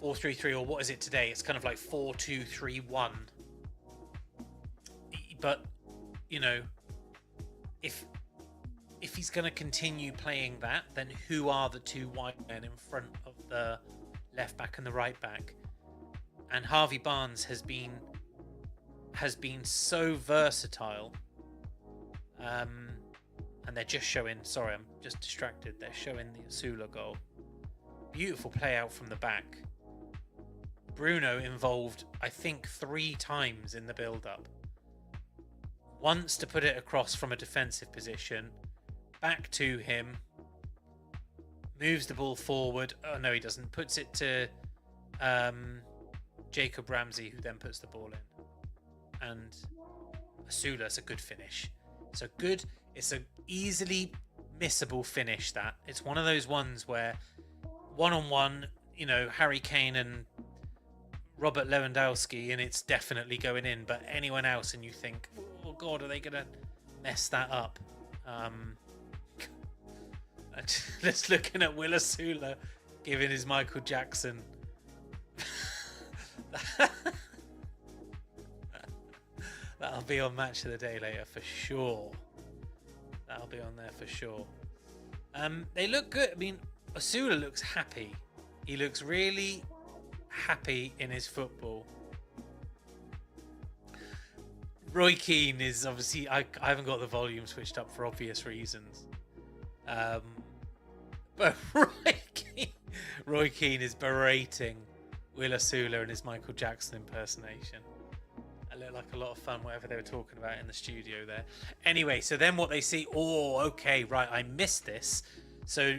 4-3-3, or what is it today? It's kind of like 4-2-3-1. But if he's going to continue playing that, then who are the two wide men in front of the left back and the right back? And Harvey Barnes has been so versatile. And they're just showing. Sorry, I'm just distracted. They're showing the Osula goal. Beautiful play out from the back. Bruno involved, I think, 3 times in the build-up. Once to put it across from a defensive position, back to him, moves the ball forward. Oh no, he doesn't. Puts it to Jacob Ramsey, who then puts the ball in. And Osula's a good finish. It's a easily missable finish. That it's one of those ones where one-on-one, Harry Kane and Robert Lewandowski, and it's definitely going in. But anyone else, and you think, oh God, are they going to mess that up? Just looking at Will Osula giving his Michael Jackson. That'll be on Match of the Day later for sure. That'll be on there for sure. They look good. I mean, Osula looks happy. He looks really happy in his football. Roy Keane is obviously, I haven't got the volume switched up for obvious reasons. But Roy Keane is berating Will Osula and his Michael Jackson impersonation. It looked like a lot of fun, whatever they were talking about in the studio there. Anyway, so then what they see, okay, right, I missed this. So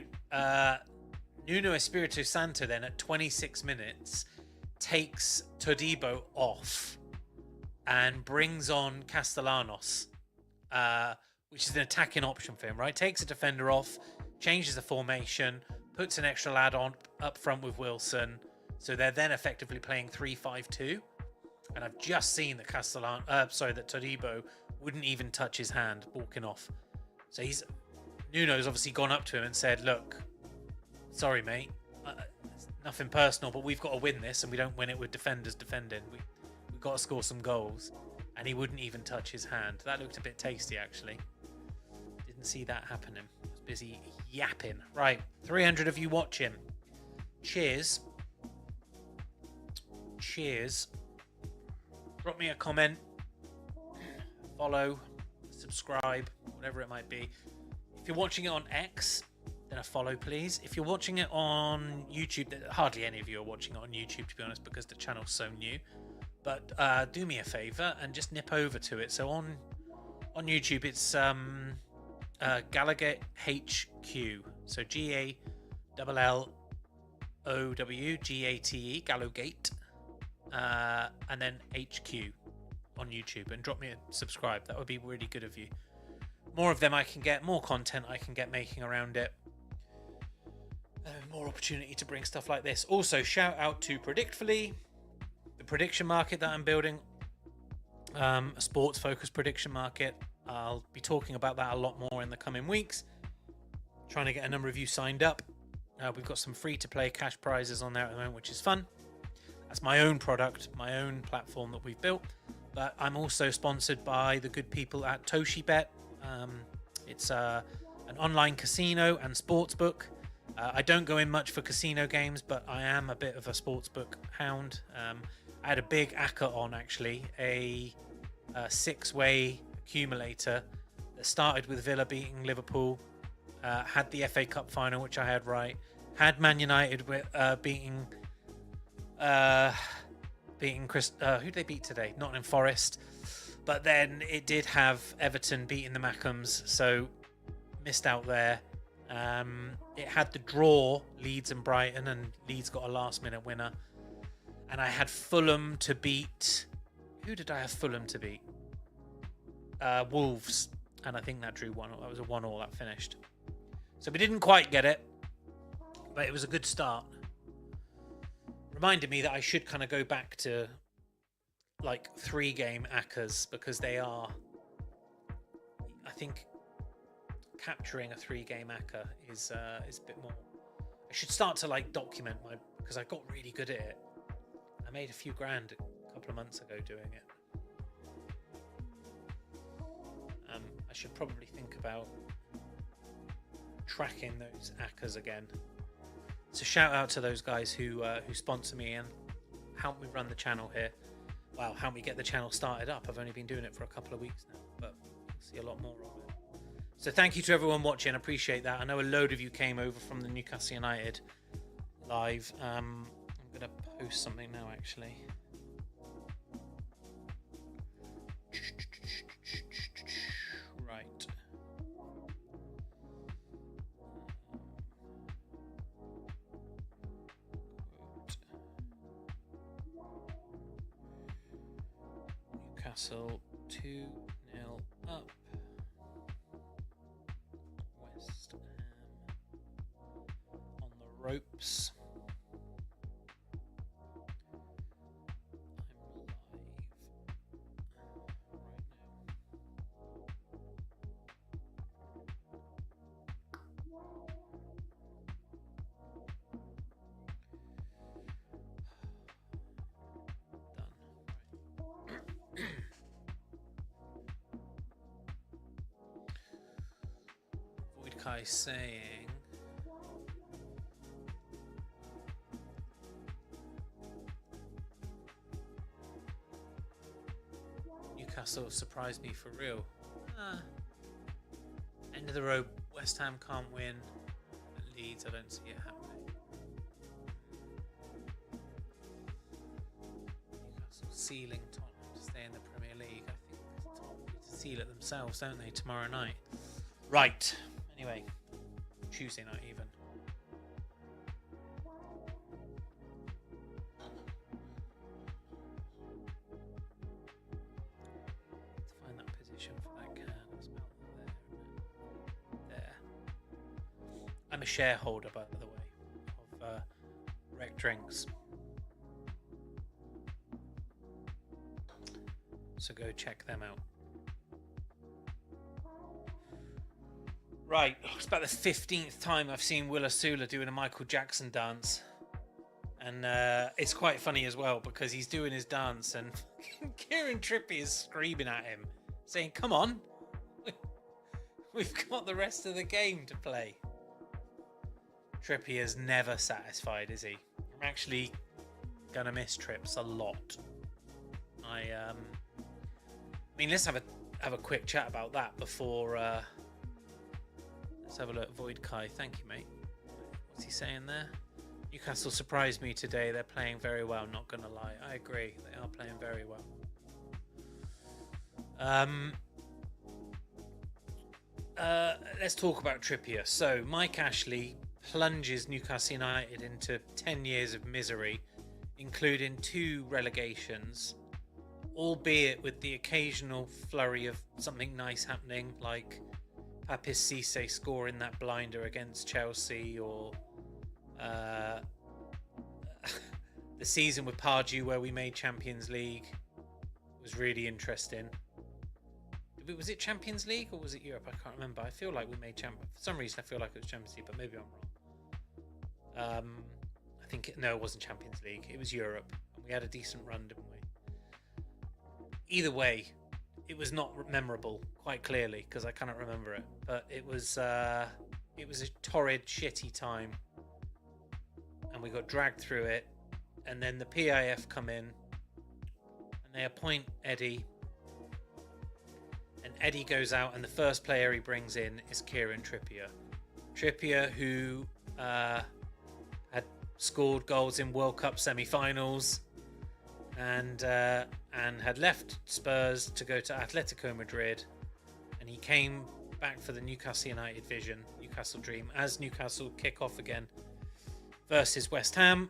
Nuno Espirito Santo then at 26 minutes takes Todibo off and brings on Castellanos, which is an attacking option for him, right? Takes a defender off, changes the formation, puts an extra lad on up front with Wilson. So they're then effectively playing 3-5-2. And I've just seen that that Todibo wouldn't even touch his hand walking off. So Nuno's obviously gone up to him and said, look, sorry, mate, it's nothing personal, but we've got to win this, and we don't win it with defenders defending. We've got to score some goals. And he wouldn't even touch his hand. That looked a bit tasty, actually. Didn't see that happening. I was busy yapping. Right, 300 of you watching. Cheers. Drop me a comment, follow, subscribe, whatever it might be. If you're watching it on X, then a follow, please. If you're watching it on YouTube, hardly any of you are watching it on YouTube, to be honest, because the channel's so new. But do me a favor and just nip over to it. So on YouTube, it's Gallagate HQ. So GALLOWGATE, Gallowgate. And then HQ on YouTube, and drop me a subscribe. That would be really good of you. More of them I can get, more content I can get making around it, more opportunity to bring stuff like this. Also, shout out to Predictfully, the prediction market that I'm building, a sports focused prediction market. I'll be talking about that a lot more in the coming weeks. Trying to get a number of you signed up. We've got some free-to-play cash prizes on there at the moment, which is fun. That's my own product, my own platform that we've built. But I'm also sponsored by the good people at ToshiBet. It's an online casino and sportsbook. I don't go in much for casino games, but I am a bit of a sportsbook hound. I had a big ACCA on, actually, a 6-way accumulator that started with Villa beating Liverpool, had the FA Cup final, which I had right, had Man United beating Chris. Who did they beat today? Nottingham Forest. But then it did have Everton beating the Mackhams, so missed out there. It had the draw, Leeds and Brighton, and Leeds got a last-minute winner. And I had Fulham to beat. Who did I have Fulham to beat? Wolves, and I think that drew 1-1. That was a 1-1 that finished. So we didn't quite get it, but it was a good start. Reminded me that I should kind of go back to like 3-game ACCAs, because they are, I think, capturing a 3-game ACCA is a bit more. I should start to like document because I got really good at it. I made a few grand a couple of months ago doing it. I should probably think about tracking those ACCAs again. So shout out to those guys who sponsor me and help me run the channel here. Wow, help me get the channel started up. I've only been doing it for a couple of weeks now, but you'll see a lot more of it. So thank you to everyone watching. I appreciate that. I know a load of you came over from the Newcastle United live. I'm going to post something now, actually. Right. Newcastle 2-0 up. West Ham on the ropes. Kai saying Newcastle surprised me for real. End of the road, West Ham can't win. At Leeds, I don't see it happening. Newcastle sealing Tottenham to stay in the Premier League. I think Tottenham need to seal it themselves, don't they, tomorrow night? Right. Anyway, Tuesday night even. Let's find that position for that can. It's about there. I'm a shareholder, by the way, of Rec Drinks. So go check them out. Right, it's about the 15th time I've seen Willa Sula doing a Michael Jackson dance. And it's quite funny as well, because he's doing his dance and Kieran Trippier is screaming at him, saying, come on, we've got the rest of the game to play. Trippier's never satisfied, is he? I'm actually going to miss Trips a lot. I mean, let's have a quick chat about that before... Let's have a look. Void Kai, thank you, mate. What's he saying there? Newcastle surprised me today. They're playing very well, not going to lie. I agree. They are playing very well. Let's talk about Trippier. So, Mike Ashley plunges Newcastle United into 10 years of misery, including 2 relegations, albeit with the occasional flurry of something nice happening, like Papis Cisse scoring that blinder against Chelsea, or the season with Pardew where we made Champions League was really interesting. Did Was it Champions League or was it Europe? I can't remember. I feel like we made champion. For some reason, I feel like it was Champions League, but maybe I'm wrong. I think no, it wasn't Champions League. It was Europe, and we had a decent run, didn't we? Either way, it was not memorable, quite clearly, because I cannot remember it. But it was a torrid, shitty time, and we got dragged through it. And then the PIF come in, and they appoint Eddie. And Eddie goes out, and the first player he brings in is Kieran Trippier. Trippier, who had scored goals in World Cup semi-finals, and had left Spurs to go to Atletico Madrid, and he came back for the Newcastle United vision, Newcastle dream, as Newcastle kick off again versus West Ham.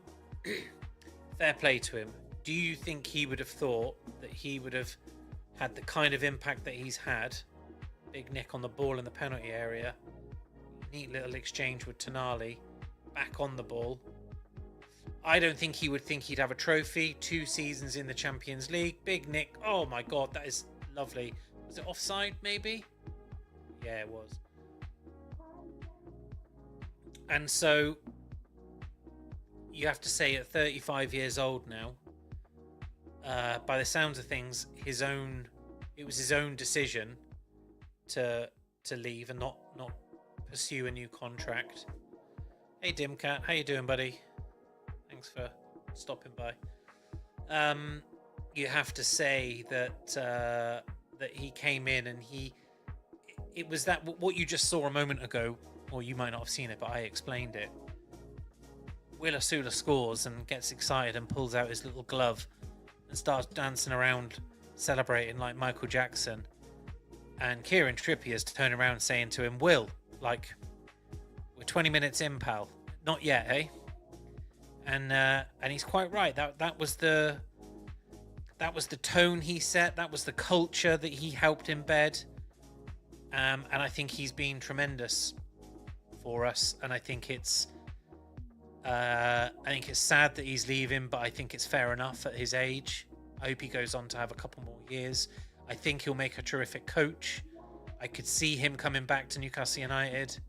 Fair play to him. Do you think he would have thought that he would have had the kind of impact that he's had? Big nick on the ball in the penalty area, neat little exchange with Tonali, back on the ball. I don't think he would think he'd have a trophy. 2 seasons in the Champions League. Big nick. Oh my God, that is lovely. Was it offside, maybe? Yeah, it was. And so you have to say at 35 years old now, by the sounds of things, it was his own decision to leave and not pursue a new contract. Hey Dimcat, how you doing, buddy? Thanks for stopping by. You have to say that he came in and it was that what you just saw a moment ago, or you might not have seen it, but I explained it. Will Osula scores and gets excited and pulls out his little glove and starts dancing around, celebrating like Michael Jackson. And Kieran Trippier's turning around saying to him, Will, like, we're 20 minutes in, pal. Not yet, eh? And he's quite right. That was the tone he set. That was the culture that he helped embed. And I think he's been tremendous for us. And I think it's sad that he's leaving, but I think it's fair enough at his age. I hope he goes on to have a couple more years. I think he'll make a terrific coach. I could see him coming back to Newcastle United,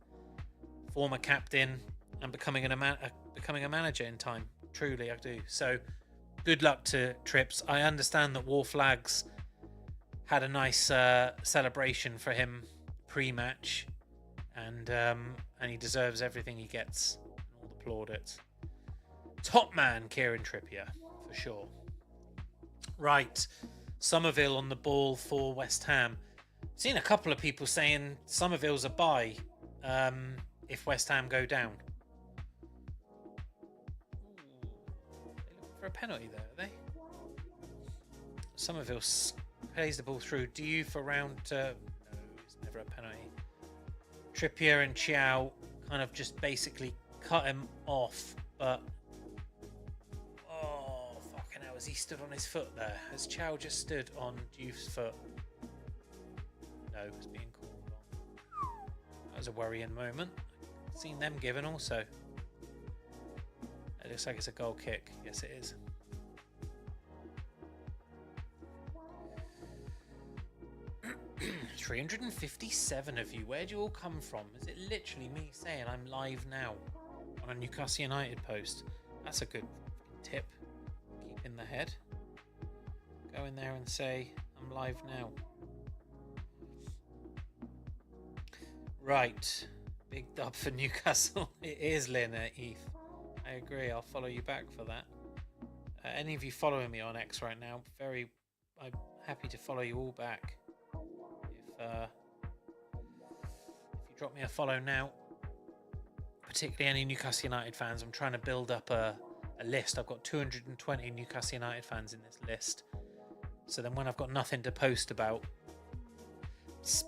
former captain, and becoming a manager in time. Truly, I do. So, good luck to Trips. I understand that War Flags had a nice celebration for him pre-match, and he deserves everything he gets. All the plaudits. Top man, Kieran Trippier, for sure. Right, Somerville on the ball for West Ham. Seen a couple of people saying Somerville's a buy if West Ham go down. They're looking for a penalty there, are they? Somerville plays the ball through. Due for round... no, it's never a penalty. Trippier and Chiao kind of just basically cut him off, but... Oh, fucking hell, has he stood on his foot there? Has Chiao just stood on Duve's foot? No, it's being called on. That was a worrying moment. Seen them given also. It looks like it's a goal kick. Yes, it is. $357 of you. Where'd you all come from? Is it literally me saying I'm live now on a Newcastle United post? That's a good tip. Keep in the head. Go in there and say I'm live now. Right. Big dub for Newcastle. It is Lynn Heath. I agree. I'll follow you back for that. Any of you following me on X right now, I'm happy to follow you all back. If you drop me a follow now, particularly any Newcastle United fans, I'm trying to build up a list. I've got 220 Newcastle United fans in this list. So then when I've got nothing to post about,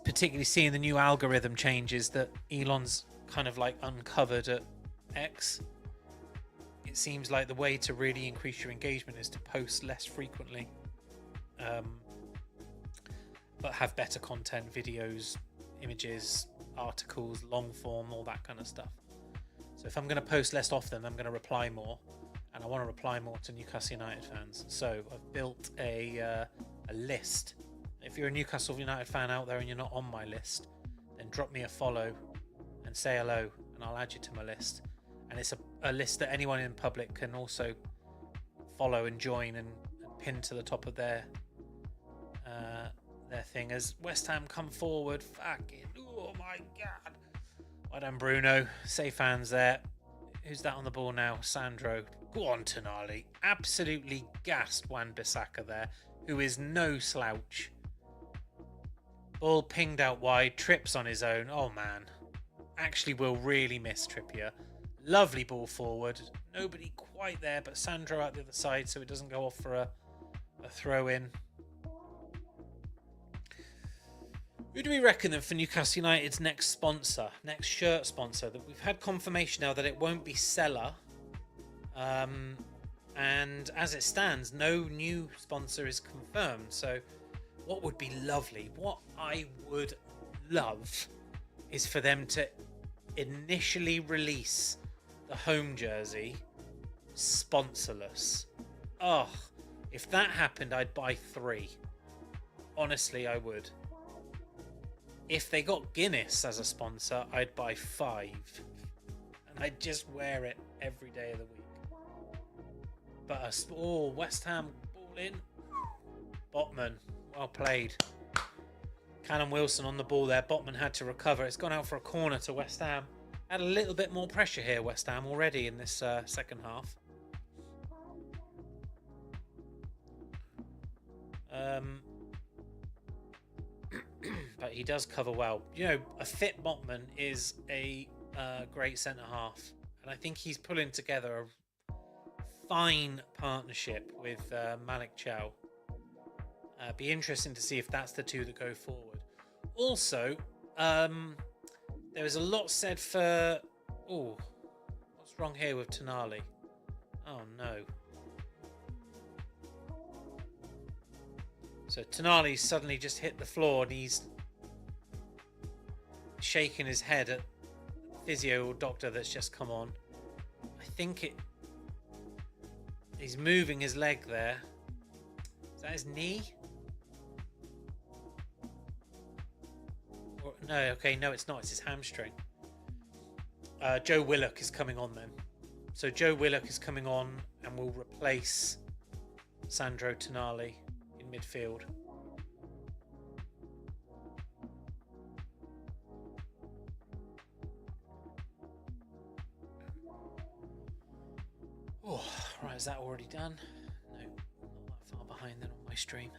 particularly seeing the new algorithm changes that Elon's kind of like uncovered at X, it seems like the way to really increase your engagement is to post less frequently, but have better content, videos, images, articles, long form, all that kind of stuff. So if I'm going to post less often, I'm going to reply more, and I want to reply more to Newcastle United fans. So I've built a list If you're a Newcastle United fan out there and you're not on my list, then drop me a follow and say hello, and I'll add you to my list. And it's a list that anyone in public can also follow and join and pin to the top of their thing as West Ham come forward. Fucking, oh my god. Well done, Bruno. Safe hands there. Who's that on the ball now? Sandro. Go on, Tonali. Absolutely gassed Wan-Bissaka there, who is no slouch. Ball pinged out wide. Trips on his own. Oh, man. Actually will really miss Trippier. Lovely ball forward. Nobody quite there, but Sandro out the other side so it doesn't go off for a throw-in. Who do we reckon then for Newcastle United's next sponsor, next shirt sponsor? That we've had confirmation now that it won't be Seller. And as it stands, no new sponsor is confirmed. So what would be lovely, what I would love is for them to initially release the home jersey sponsorless. Oh, if that happened, I'd buy 3. Honestly, I would. If they got Guinness as a sponsor, I'd buy 5. And I'd just wear it every day of the week. But West Ham ball in. Botman, well played. Callum Wilson on the ball there. Botman had to recover. It's gone out for a corner to West Ham. Had a little bit more pressure here, West Ham, already in this second half. But he does cover well. You know, a fit Botman is a great centre-half. And I think he's pulling together a fine partnership with Malik Chow. Be interesting to see if that's the two that go forward. Also, there was a lot said for... Oh, what's wrong here with Tonali? Oh, no. So Tonali suddenly just hit the floor and he's shaking his head at the physio or doctor that's just come on. I think he's moving his leg there. Is that his knee? Or, no, okay, no, it's not. It's his hamstring. Joe Willock is coming on then. So Joe Willock is coming on and will replace Sandro Tonali in midfield. Oh, right, is that already done? No, not that far behind then on my stream.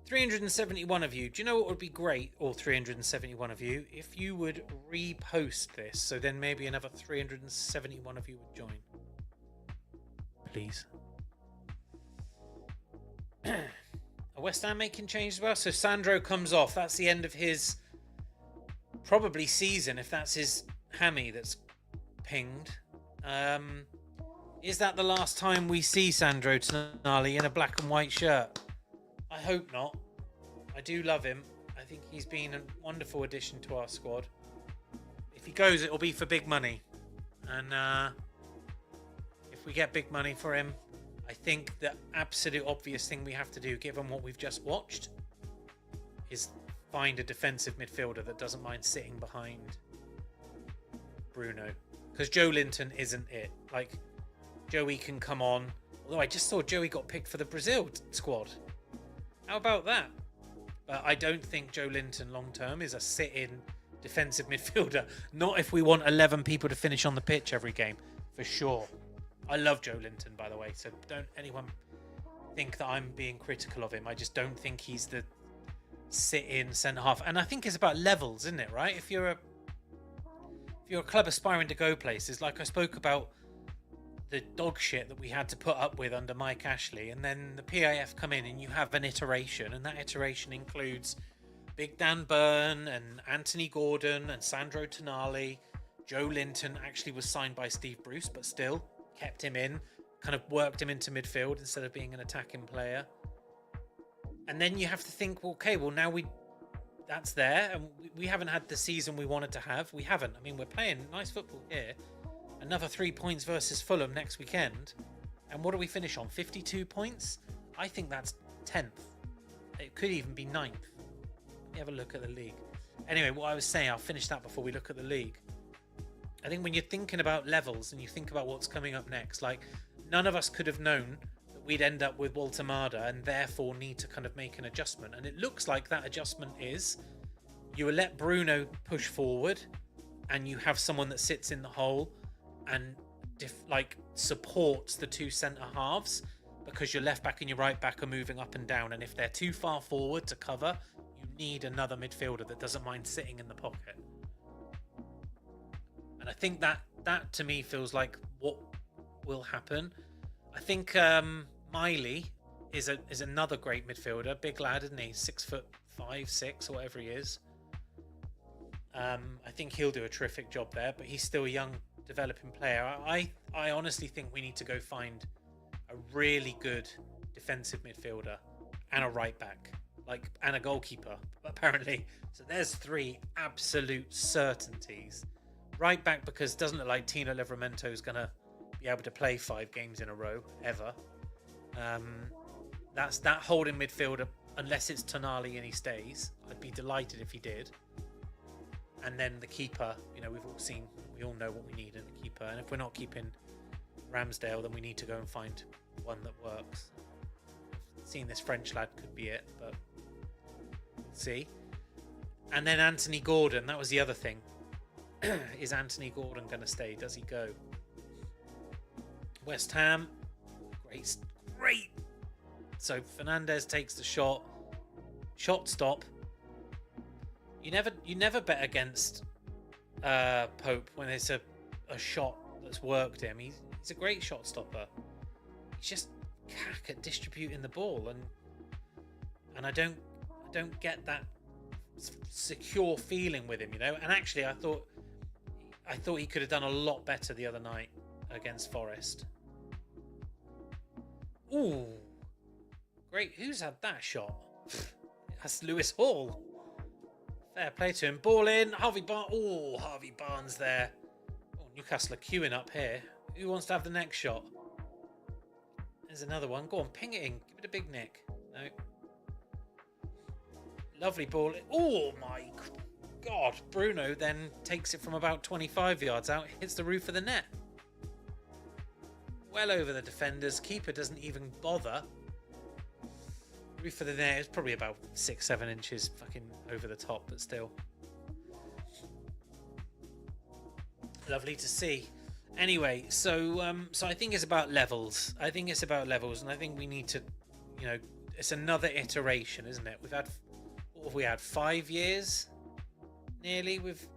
371 of you. Do you know what would be great, all 371 of you, if you would repost this, so then maybe another 371 of you would join. Please. West Ham making changes as well. So Sandro comes off. That's the end of his probably season, if that's his hammy that's pinged. Is that the last time we see Sandro Tonali in a black and white shirt? I hope not. I do love him. I think he's been a wonderful addition to our squad. If he goes, it'll be for big money. And if we get big money for him, I think the absolute obvious thing we have to do, given what we've just watched, is find a defensive midfielder that doesn't mind sitting behind Bruno. Because Joe Linton isn't it. Like, Joey can come on. Although I just saw Joey got picked for the Brazil squad. How about that? But I don't think Joe Linton long-term is a sit-in defensive midfielder. Not if we want 11 people to finish on the pitch every game, for sure. I love Joe Linton, by the way, so don't anyone think that I'm being critical of him. I just don't think he's the sit-in centre-half. And I think it's about levels, isn't it, right? If you're a club aspiring to go places, like I spoke about the dog shit that we had to put up with under Mike Ashley, and then the PIF come in and you have an iteration, and that iteration includes Big Dan Burn and Anthony Gordon and Sandro Tonali. Joe Linton actually was signed by Steve Bruce, but still kept him in, kind of worked him into midfield instead of being an attacking player. And then you have to think, well, okay, well now that's there, and we haven't had the season we wanted to have. We haven't. I mean, we're playing nice football here. Another 3 points versus Fulham next weekend. And what do we finish on? 52 points? I think that's 10th. It could even be ninth. Let me have a look at the league. Anyway, what I was saying, I'll finish that before we look at the league. I think when you're thinking about levels and you think about what's coming up next, like none of us could have known that we'd end up with Walter and therefore need to kind of make an adjustment. And it looks like that adjustment is you will let Bruno push forward and you have someone that sits in the hole and supports the two centre halves, because your left back and your right back are moving up and down. And if they're too far forward to cover, you need another midfielder that doesn't mind sitting in the pocket. And I think that to me feels like what will happen. I think Miley is another great midfielder, big lad, isn't he? 6'5", 6 or whatever he is. I think he'll do a terrific job there, but he's still a young, developing player. I honestly think we need to go find a really good defensive midfielder and a right back, and a goalkeeper, apparently. So there's 3 absolute certainties. Right back, because it doesn't look like Tino Livramento is going to be able to play 5 games in a row, ever. That's that holding midfielder, unless it's Tonali and he stays. I'd be delighted if he did. And then the keeper, we all know what we need in a keeper. And if we're not keeping Ramsdale, then we need to go and find one that works. Seeing this French lad could be it, but we'll see. And then Anthony Gordon, that was the other thing. Is Anthony Gordon going to stay? Does he go? West Ham, great. So Fernandez takes the shot. Shot stop. You never bet against Pope when it's a shot that's worked him. He's a great shot stopper. He's just cack at distributing the ball, and I don't get that secure feeling with him, And actually, I thought he could have done a lot better the other night against Forest. Ooh, great! Who's had that shot? That's Lewis Hall. Fair play to him. Ball in. Harvey Barnes there. Oh, Newcastle are queuing up here. Who wants to have the next shot? There's another one. Go on, ping it in. Give it a big nick. No. Lovely ball. Oh my God. Bruno then takes it from about 25 yards out. Hits the roof of the net. Well over the defenders. Keeper doesn't even bother. Roof of the net is probably about 6-7 inches fucking over the top, but still. Lovely to see. Anyway, so I think it's about levels. And I think we need to, it's another iteration, isn't it? What have we had? 5 years, nearly, with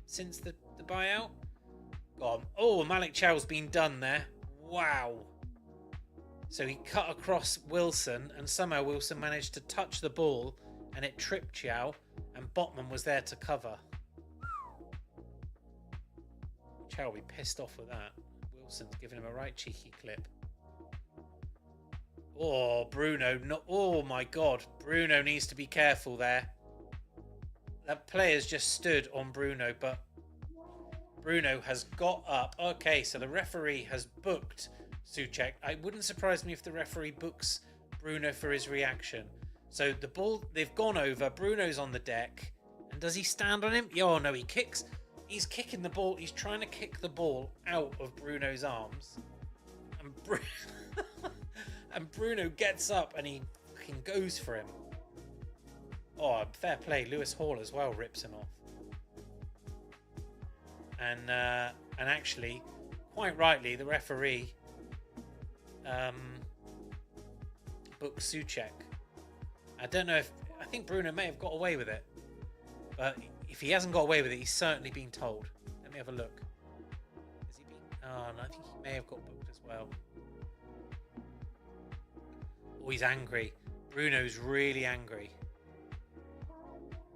since the buyout. Gone. Oh, Malik Chow's been done there. Wow. So he cut across Wilson, and somehow Wilson managed to touch the ball, and it tripped Chow, and Botman was there to cover. Chow will be pissed off with that. Wilson's giving him a right cheeky clip. Oh, Bruno. Oh, my God. Bruno needs to be careful there. That player's just stood on Bruno, but Bruno has got up. Okay, so the referee has booked Souček. It wouldn't surprise me if the referee books Bruno for his reaction. So the ball, they've gone over. Bruno's on the deck. And does he stand on him? Oh, no, he kicks. He's kicking the ball. He's trying to kick the ball out of Bruno's arms. And Bruno gets up and he fucking goes for him. Oh, fair play. Lewis Hall as well rips him off. And actually, quite rightly, the referee booked Souček. I don't know I think Bruno may have got away with it. But if he hasn't got away with it, he's certainly been told. Let me have a look. Has he been? Oh, no, I think he may have got booked as well. Oh, he's angry. Bruno's really angry.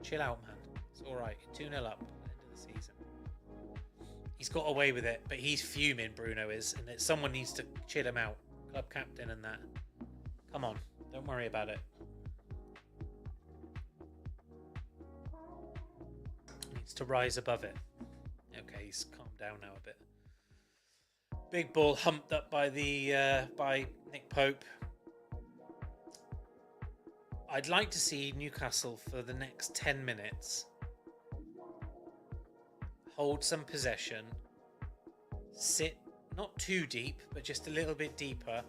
Chill out, man. It's alright. 2-0 up at the end of the season. He's got away with it, but he's fuming, Bruno is. And someone needs to chill him out. Club captain and that. Come on. Don't worry about it. Needs to rise above it. Okay, he's calmed down now a bit. Big ball humped up by by Nick Pope. I'd like to see Newcastle for the next 10 minutes hold some possession, sit not too deep, but just a little bit deeper,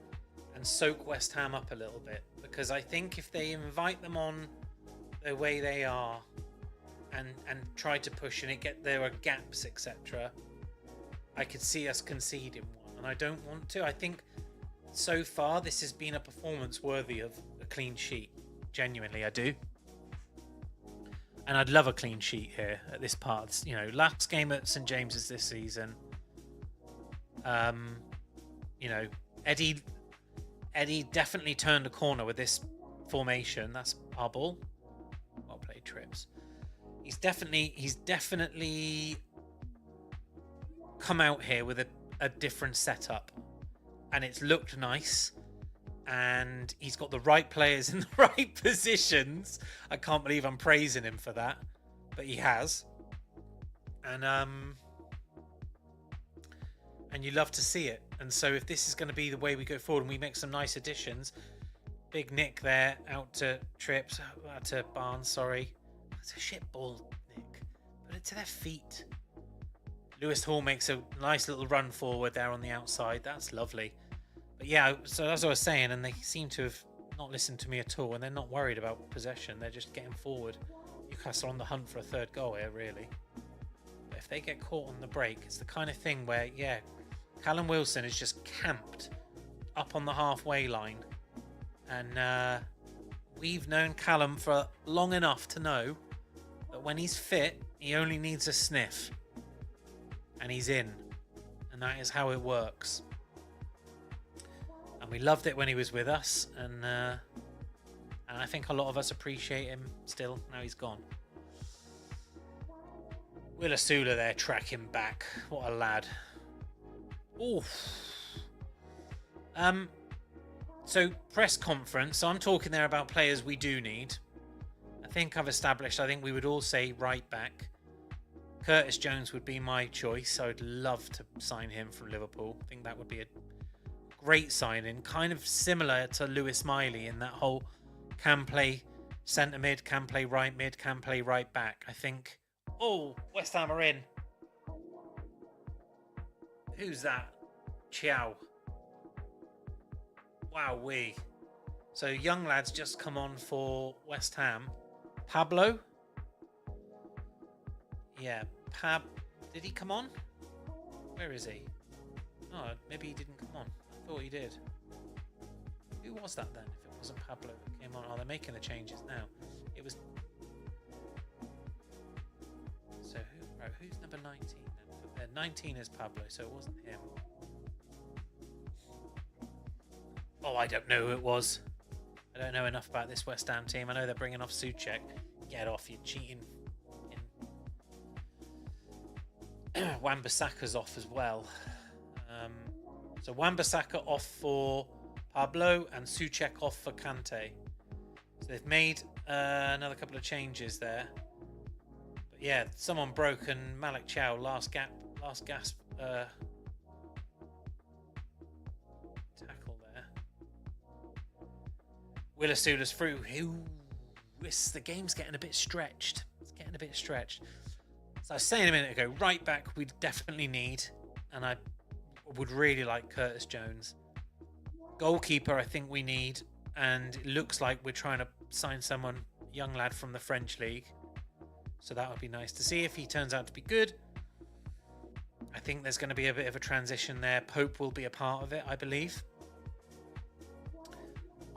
and soak West Ham up a little bit. Because I think if they invite them on the way they are and try to push and there are gaps, etc., I could see us conceding one, and I don't want to. I think so far this has been a performance worthy of a clean sheet. Genuinely, I do. And I'd love a clean sheet here at this part. You know, last game at St James's this season. You know, Eddie definitely turned a corner with this formation. That's our ball. Well played, Trips. He's definitely come out here with a different setup, and it's looked nice. And he's got the right players in the right positions. I can't believe I'm praising him for that, but he has. And you love to see it. And so if this is going to be the way we go forward and we make some nice additions, big Nick there out to Trips, out to Barnes. Sorry, it's a shit ball, Nick. Put it to their feet. Lewis Hall makes a nice little run forward there on the outside. That's lovely. But yeah, so as I was saying, and they seem to have not listened to me at all, and they're not worried about possession. They're just getting forward. Newcastle on the hunt for a third goal here, really. But if they get caught on the break, it's the kind of thing where, yeah, Callum Wilson is just camped up on the halfway line. And we've known Callum for long enough to know that when he's fit, he only needs a sniff. And he's in. And that is how it works. And we loved it when he was with us, and I think a lot of us appreciate him still. Now he's gone. Will Asula there tracking back. What a lad. Oof. So press conference. So I'm talking there about players we do need. I think I've established. I think we would all say right back. Curtis Jones would be my choice. I would love to sign him from Liverpool. I think that would be a great signing, kind of similar to Lewis Miley in that whole can play centre mid, can play right mid, can play right back. I think. Oh, West Ham are in. Who's that? Chow. Wowee. So young lads just come on for West Ham. Pablo. Yeah, did he come on? Where is he? Oh, maybe he didn't come on. I thought he did. Who was that then? If it wasn't Pablo that came on. Oh, they're making the changes now. It was. So who's number 19 then? 19 is Pablo, so it wasn't him. Oh, I don't know who it was. I don't know enough about this West Ham team. I know they're bringing off Souček. Get off, you cheating. Wan-Bissaka's off as well. So Wan-Bissaka off for Pablo and Souček off for Kante. So they've made another couple of changes there. But yeah, someone broke and Malik Chow last gasp tackle there. Will Asula's through. The game's getting a bit stretched. It's getting a bit stretched. So I was saying a minute ago, right back we definitely need, and I would really like Curtis Jones. Goalkeeper I think we need, and it looks like we're trying to sign someone, young lad from the French league. So that would be nice to see if he turns out to be good. I think there's going to be a bit of a transition there. Pope will be a part of it, I believe.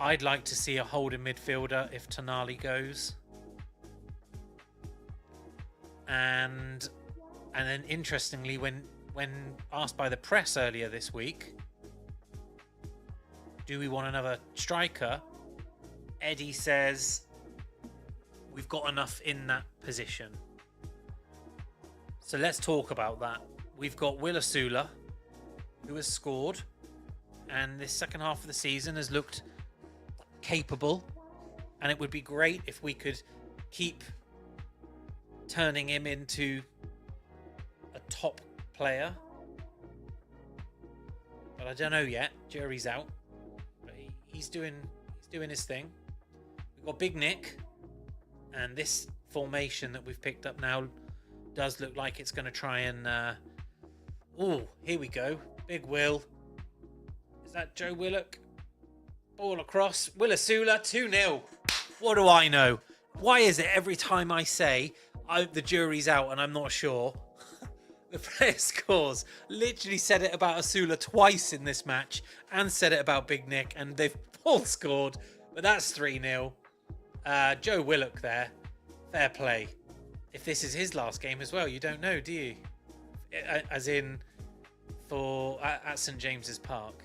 I'd like to see a holding midfielder if Tonali goes. And then interestingly, when asked by the press earlier this week, do we want another striker? Eddie says we've got enough in that position. So let's talk about that. We've got Will Asula, who has scored, and this second half of the season has looked capable, and it would be great if we could keep turning him into a top player, but I don't know yet. Jury's out, but he's doing his thing. We've got Big Nick, and this formation that we've picked up now does look like it's going to try and... here we go. Big Will. Is that Joe Willock? Ball across. Will Asula, 2-0. What do I know? Why is it every time I say the jury's out and I'm not sure, the player scores? Literally said it about Asula twice in this match and said it about Big Nick, and they've all scored. But that's 3-0. Joe Willock there. Fair play. If this is his last game as well, you don't know, do you? As in at St James's Park.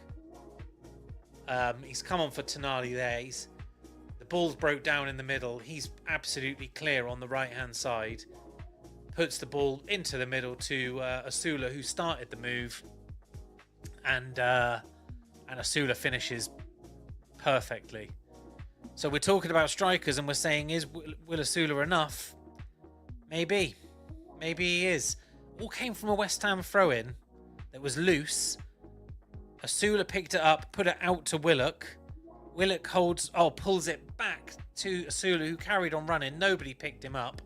He's come on for Tonali there. The ball's broke down in the middle. He's absolutely clear on the right-hand side. Puts the ball into the middle to Asula, who started the move. And Asula finishes perfectly. So we're talking about strikers and we're saying, is Will Asula enough? Maybe. Maybe he is. All came from a West Ham throw-in that was loose. Asula picked it up, put it out to Willock. Willock pulls it back to Asula, who carried on running. Nobody picked him up.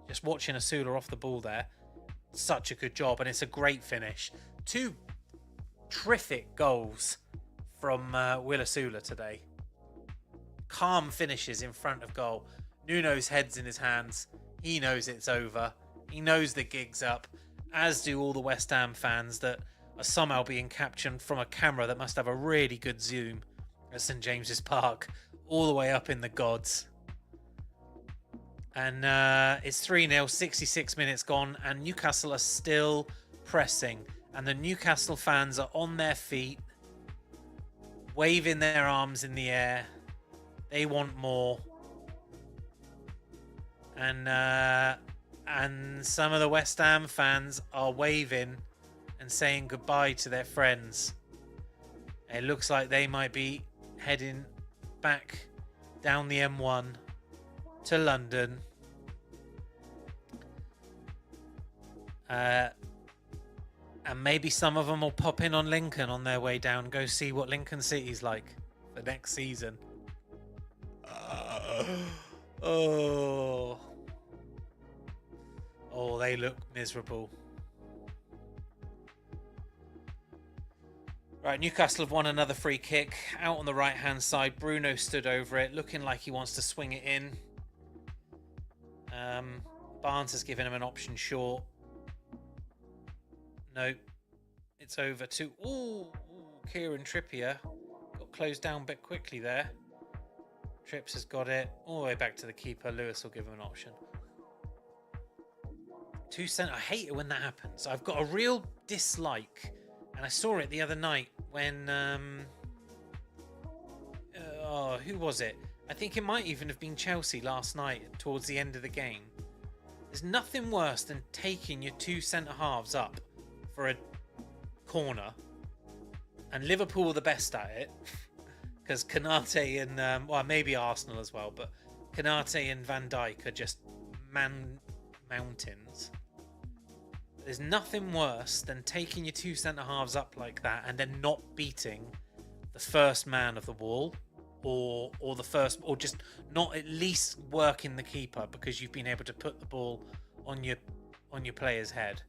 Just watching Asula off the ball there. Such a good job, and it's a great finish. 2 terrific goals from Will Asula today. Calm finishes in front of goal. Nuno's head's in his hands. He knows it's over. He knows the gig's up, as do all the West Ham fans that are somehow being captured from a camera that must have a really good zoom at St James's Park, all the way up in the gods. And it's 3-0, 66 minutes gone, and Newcastle are still pressing. And the Newcastle fans are on their feet, waving their arms in the air. They want more. And some of the West Ham fans are waving and saying goodbye to their friends. It looks like they might be heading back down the M1 to London. And maybe some of them will pop in on Lincoln on their way down, go see what Lincoln City's like for next season. Oh, they look miserable. Right, Newcastle have won another free kick out on the right-hand side. Bruno stood over it, looking like he wants to swing it in. Barnes has given him an option short. No, it's over to... Kieran Trippier got closed down a bit quickly there. Trips has got it all the way back to the keeper. Lewis will give him an option. 2 cent. I hate it when that happens. I've got a real dislike, and I saw it the other night when who was it? I think it might even have been Chelsea last night towards the end of the game. There's nothing worse than taking your 2 centre-halves up for a corner, and Liverpool were the best at it because Konate and maybe Arsenal as well, but Konate and Van Dijk are just mountains. There's nothing worse than taking your 2 centre-halves up like that and then not beating the first man of the wall, or the first, or just not at least working the keeper because you've been able to put the ball on your player's head.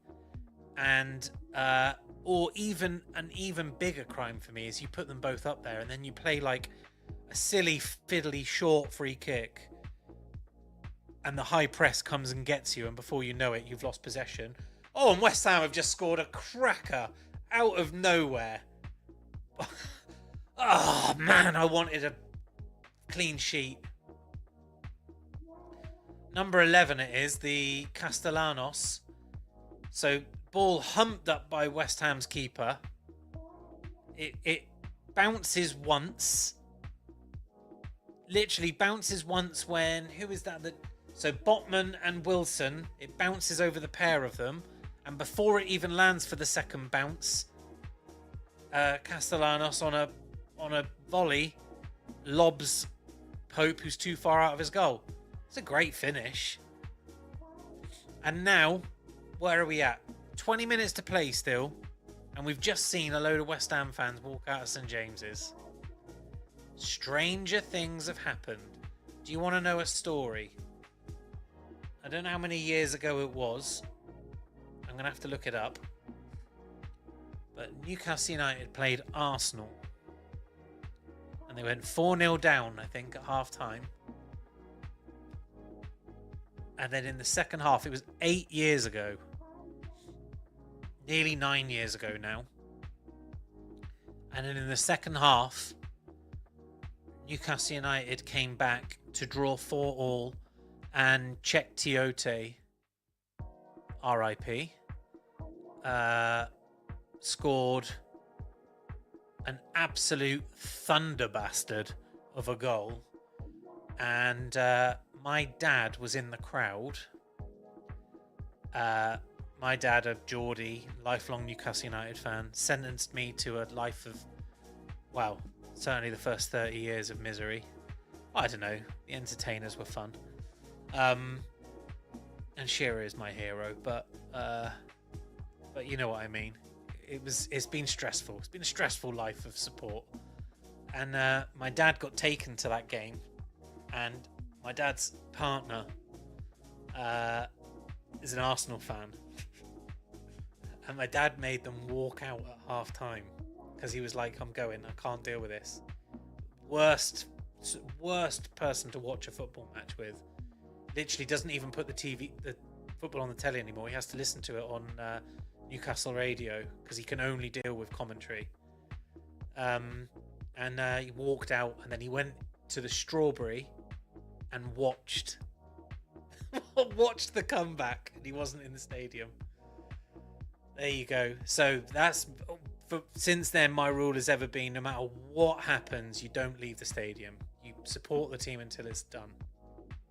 And or even an even bigger crime for me is you put them both up there and then you play like a silly fiddly short free kick, and the high press comes and gets you, and before you know it, you've lost possession. Oh, and West Ham have just scored a cracker out of nowhere. Oh, man, I wanted a clean sheet. Number 11 it is, the Castellanos. So, ball humped up by West Ham's keeper. It bounces once. Literally bounces once when... Who is that? So, Botman and Wilson. It bounces over the pair of them. And before it even lands for the second bounce, Castellanos on a volley lobs Pope, who's too far out of his goal. It's a great finish. And now, where are we at? 20 minutes to play still, and we've just seen a load of West Ham fans walk out of St James's. Stranger things have happened. Do you want to know a story? I don't know how many years ago it was. I'm going to have to look it up. But Newcastle United played Arsenal. And they went 4-0 down, I think, at half-time. And then in the second half, it was 8 years ago. Nearly 9 years ago now. And then in the second half, Newcastle United came back to draw 4-4. And Czech Tiote, RIP, scored an absolute thunder bastard of a goal. And my dad was in the crowd. My dad, a Geordie, lifelong Newcastle United fan, sentenced me to a life of, well, certainly the first 30 years of misery. I don't know. The entertainers were fun. And Shearer is my hero, but you know what I mean. It's been stressful. It's been a stressful life of support. And my dad got taken to that game, and my dad's partner is an Arsenal fan. And my dad made them walk out at half time because he was like, I'm going, I can't deal with this. Worst person to watch a football match with. Literally doesn't even put the football on the telly anymore. He has to listen to it on Newcastle radio because he can only deal with commentary. And he walked out, and then he went to the Strawberry and watched the comeback, and he wasn't in the stadium. There you go. So since then, my rule has ever been, no matter what happens, you don't leave the stadium. You support the team until it's done.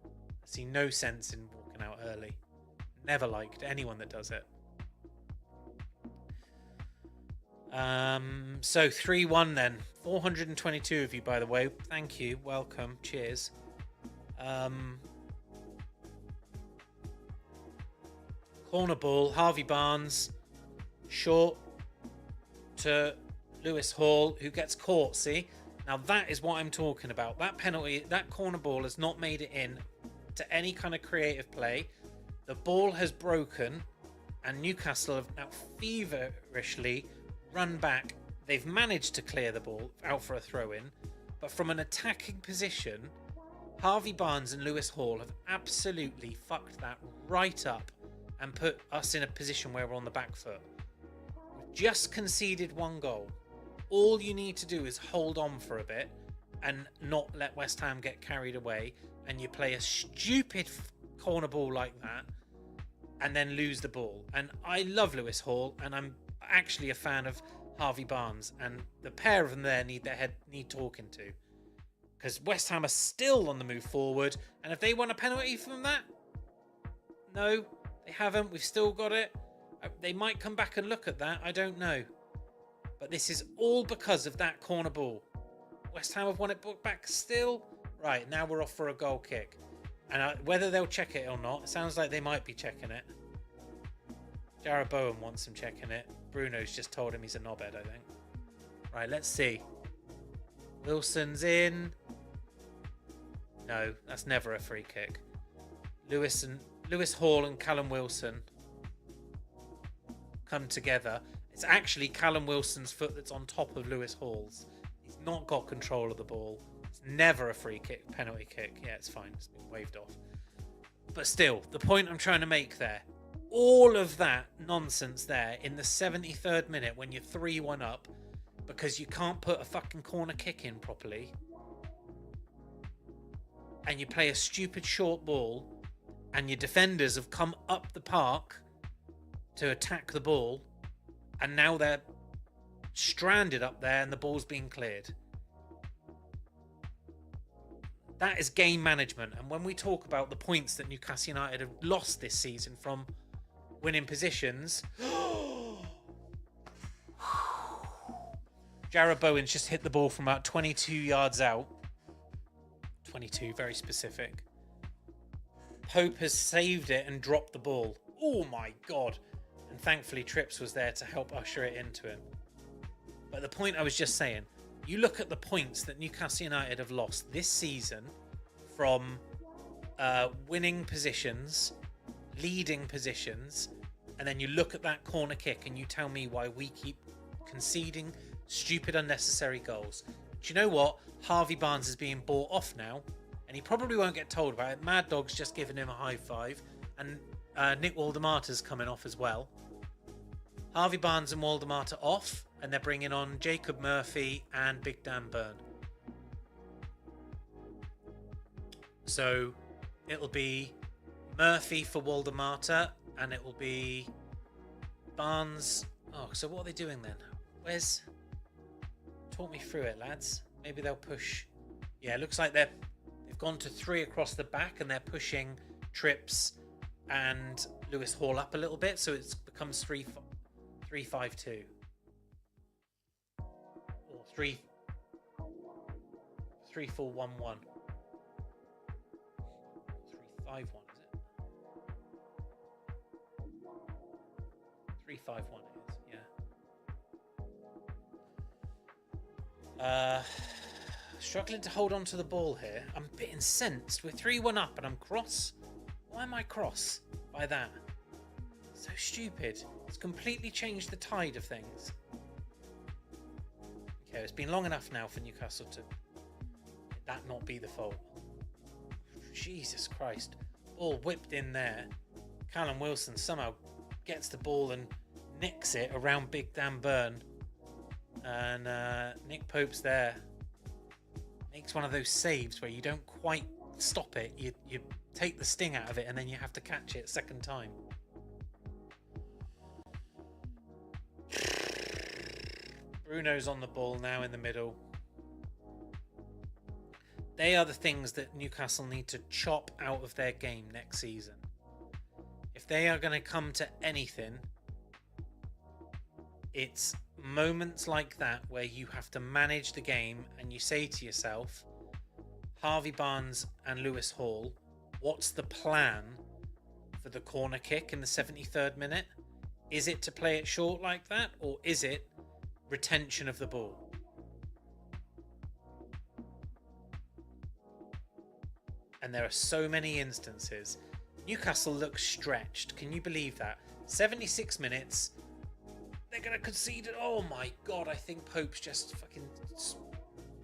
I see no sense in walking out early. Never liked anyone that does it. So 3-1 then. 422 of you, by the way. Thank you. Welcome. Cheers. Corner ball. Harvey Barnes. Short to Lewis Hall, who gets caught. See? Now that is what I'm talking about. That penalty, that corner ball has not made it in to any kind of creative play. The ball has broken, and Newcastle have now feverishly run back. They've managed to clear the ball out for a throw-in, but from an attacking position, Harvey Barnes and Lewis Hall have absolutely fucked that right up and put us in a position where we're on the back foot. We've just conceded one goal. All you need to do is hold on for a bit and not let West Ham get carried away, and you play a stupid corner ball like that and then lose the ball. And I love Lewis Hall, and I'm actually a fan of Harvey Barnes, and the pair of them there need talking to, because West Ham are still on the move forward. And if they want a penalty from that, no, they haven't. We've still got it. They might come back and look at that. I don't know. But this is all because of that corner ball. West Ham have won it back still. Right, now we're off for a goal kick. And whether they'll check it or not, it sounds like they might be checking it. Jared Bowen wants them checking it. Bruno's just told him he's a knobhead, I think. Right, let's see. Wilson's in. No, that's never a free kick. Lewis Hall and Callum Wilson come together. It's actually Callum Wilson's foot that's on top of Lewis Hall's. He's not got control of the ball. It's never a free kick, penalty kick. Yeah, it's fine. It's been waved off. But still, the point I'm trying to make there, all of that nonsense there in the 73rd minute when you're 3-1 up because you can't put a fucking corner kick in properly, and you play a stupid short ball, and your defenders have come up the park to attack the ball, and now they're stranded up there and the ball's being cleared. That is game management. And when we talk about the points that Newcastle United have lost this season from winning positions, Jared Bowen's just hit the ball from about 22 yards out. 22, very specific. Pope has saved it and dropped the ball. Oh my God. And thankfully Trips was there to help usher it into him. But the point I was just saying, you look at the points that Newcastle United have lost this season from winning positions, leading positions, and then you look at that corner kick and you tell me why we keep conceding stupid, unnecessary goals. Do you know what? Harvey Barnes is being bought off now, and he probably won't get told about it. Mad Dog's just giving him a high five, and Nick Waldemata's coming off as well. Harvey Barnes and Waldemata off, and they're bringing on Jacob Murphy and Big Dan Burn. So it'll be Murphy for Waldemata, and it will be Barnes. Oh, so what are they doing then? Where's... Talk me through it, lads. Maybe they'll push... Yeah, it looks like they've gone to 3 across the back, and they're pushing Trips and Lewis Hall up a little bit, so it becomes 3-5-2. Or 3-4-1-1. 3-5-1, is it? 3-5-1 it is, yeah. Struggling to hold on to the ball here. I'm a bit incensed. We're 3-1 up and I'm cross. Why am I cross by that? So stupid. It's completely changed the tide of things. Okay, it's been long enough now for Newcastle to that not be the fault. Jesus Christ. Ball whipped in there. Callum Wilson somehow gets the ball and nicks it around Big Dan Burn. And Nick Pope's there. Makes one of those saves where you don't quite stop it. You take the sting out of it and then you have to catch it second time. Bruno's on the ball now in the middle. They are the things that Newcastle need to chop out of their game next season. If they are going to come to anything, it's moments like that where you have to manage the game and you say to yourself, Harvey Barnes and Lewis Hall, what's the plan for the corner kick in the 73rd minute? Is it to play it short like that, or is it retention of the ball? And there are so many instances. Newcastle looks stretched. Can you believe that? 76 minutes. They're going to concede it. Oh my God. I think Pope's just fucking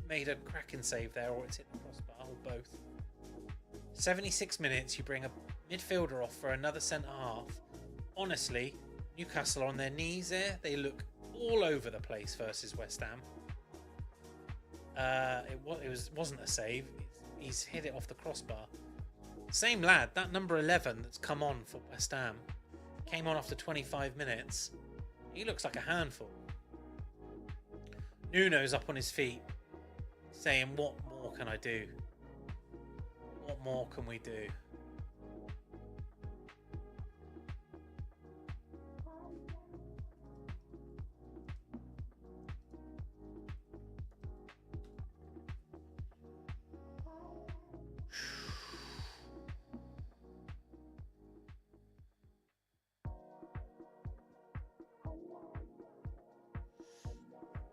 made a cracking save there, or it's hit the crossbar, or both. 76 minutes. You bring a midfielder off for another centre half. Honestly, Newcastle are on their knees there. They look all over the place versus West Ham. It wasn't a save. He's hit it off the crossbar. Same lad, that number 11 that's come on for West Ham, came on after 25 minutes. He looks like a handful. Nuno's up on his feet, saying, what more can I do? What more can we do?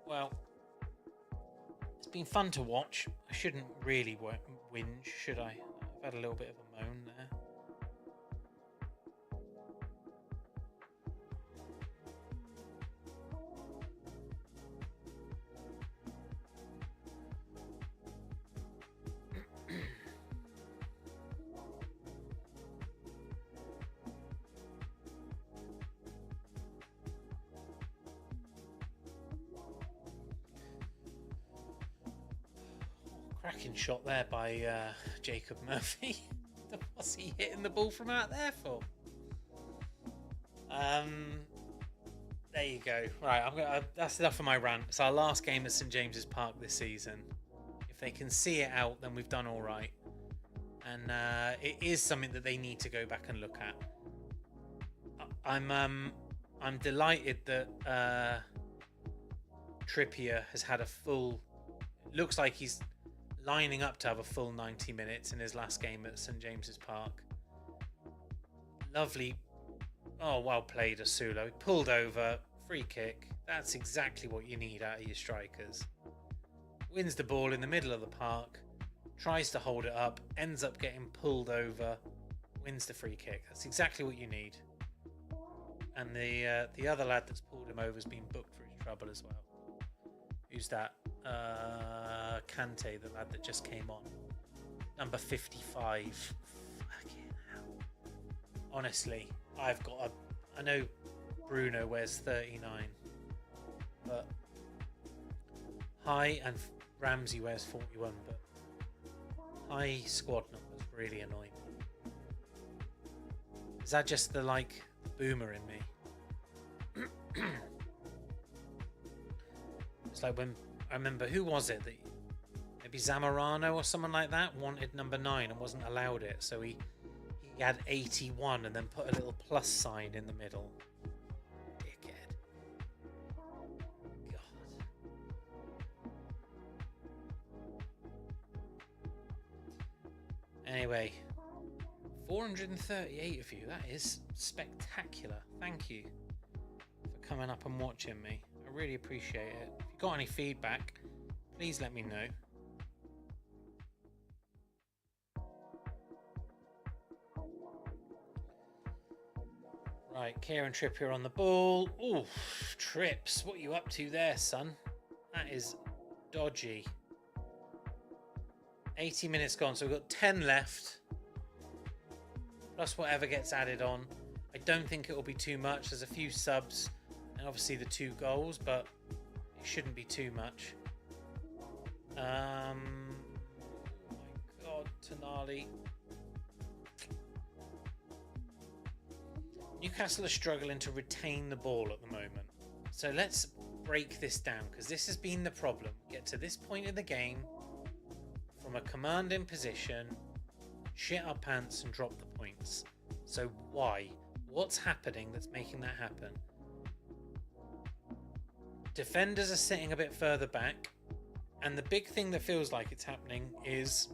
Well, it's been fun to watch. I shouldn't really whinge, should I? I've had a little bit of a moan there. Cracking shot there by Jacob Murphy. What's he hitting the ball from out there for? There you go. Right, that's enough of my rant. It's our last game at St James's Park this season. If they can see it out, then we've done all right. And it is something that they need to go back and look at. I'm delighted that Trippier has had a full. Looks like he's lining up to have a full 90 minutes in his last game at St James's Park. Lovely. Oh, well played, Asulo. Pulled over, free kick. That's exactly what you need out of your strikers. Wins the ball in the middle of the park. tries to hold it up, ends up getting pulled over, wins the free kick. That's exactly what you need. And the other lad that's pulled him over has been booked for his trouble as well. Who's that? Kante, the lad that just came on. Number 55. Fucking hell. Honestly, I know Bruno wears 39. But High and Ramsey wears 41, but High squad numbers really annoy me. Is that just the boomer in me? It's like when I remember, who was it that maybe Zamorano or someone like that wanted number 9 and wasn't allowed it, so he had 81 and then put a little plus sign in the middle. Dickhead. God. Anyway, 438 of you. That is spectacular. Thank you for coming up and watching me. I really appreciate it. If you've got any feedback, please let me know. Right, Kieran Trippier on the ball. Ooh, Trips, what are you up to there, son? That is dodgy. 80 minutes gone, so we've got 10 left. Plus whatever gets added on. I don't think it will be too much. There's a few subs and obviously the 2 goals, but it shouldn't be too much. Oh my God, Tonali. Newcastle are struggling to retain the ball at the moment. So let's break this down, because this has been the problem. Get to this point in the game, from a commanding position, shit our pants and drop the points. So why? What's happening that's making that happen? Defenders are sitting a bit further back, and the big thing that feels like it's happening is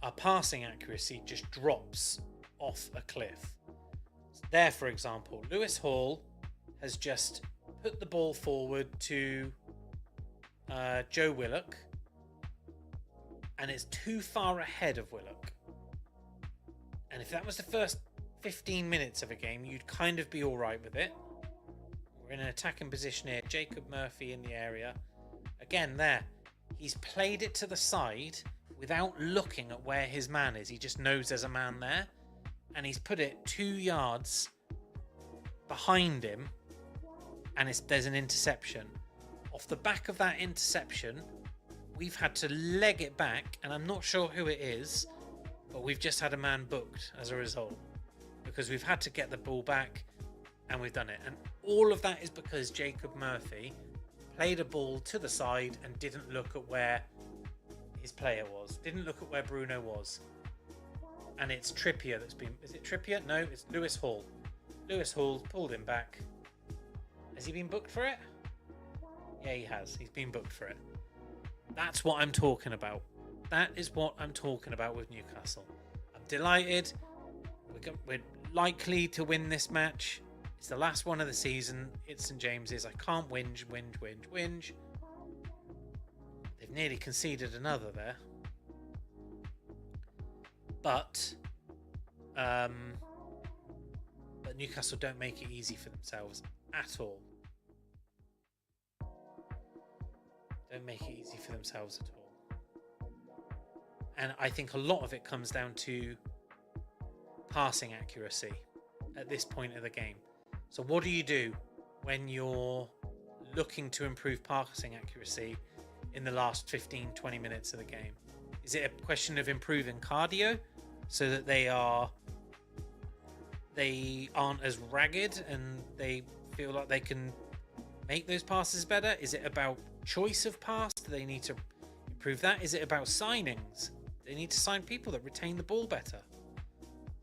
our passing accuracy just drops off a cliff. There, for example, Lewis Hall has just put the ball forward to Joe Willock, and it's too far ahead of Willock. And if that was the first 15 minutes of a game, you'd kind of be all right with it. We're in an attacking position here. Jacob Murphy in the area. Again, there. He's played it to the side without looking at where his man is. He just knows there's a man there. And he's put it 2 yards behind him. And there's an interception. Off the back of that interception, we've had to leg it back. And I'm not sure who it is, but we've just had a man booked as a result. Because we've had to get the ball back, and we've done it. And all of that is because Jacob Murphy played a ball to the side and didn't look at where his player was. Didn't look at where Bruno was. And it's Trippier that's been... Is it Trippier? No, it's Lewis Hall. Lewis Hall pulled him back. Has he been booked for it? Yeah, he has. He's been booked for it. That's what I'm talking about. That is what I'm talking about with Newcastle. I'm delighted. We're likely to win this match. It's the last one of the season. It's St James's. I can't whinge. They've nearly conceded another there. But Newcastle don't make it easy for themselves at all. Don't make it easy for themselves at all. And I think a lot of it comes down to passing accuracy at this point of the game. So what do you do when you're looking to improve passing accuracy in the last 15-20 minutes of the game? Is it a question of improving cardio so that they aren't as ragged and they feel like they can make those passes better? Is it about choice of pass? Do they need to improve that? Is it about signings? They need to sign people that retain the ball better.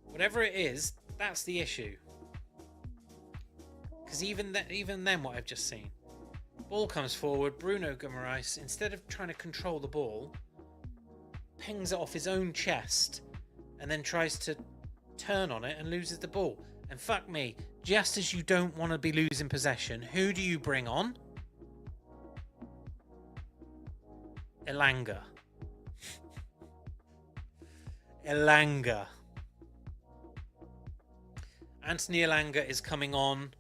Whatever it is, that's the issue. Because even then, what I've just seen, ball comes forward. Bruno Guimaraes, instead of trying to control the ball, pings it off his own chest and then tries to turn on it and loses the ball. And fuck me, just as you don't want to be losing possession, who do you bring on? Elanga. Elanga. Anthony Elanga is coming on.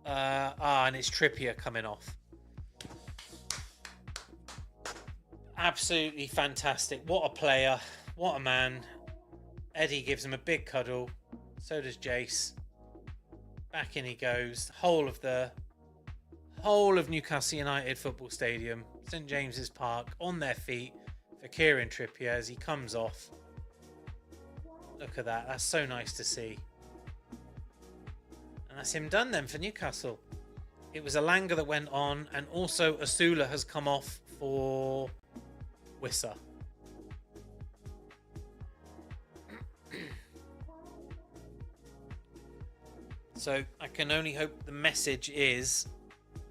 And it's Trippier coming off. Absolutely fantastic. What a player. What a man. Eddie gives him a big cuddle. So does Jace. Back in he goes. Whole of Newcastle United Football Stadium, St James's Park, on their feet for Kieran Trippier as he comes off. Look at that. That's so nice to see. And that's him done then for Newcastle. It was Elanga that went on, and also Asula has come off for Wissa. So I can only hope the message is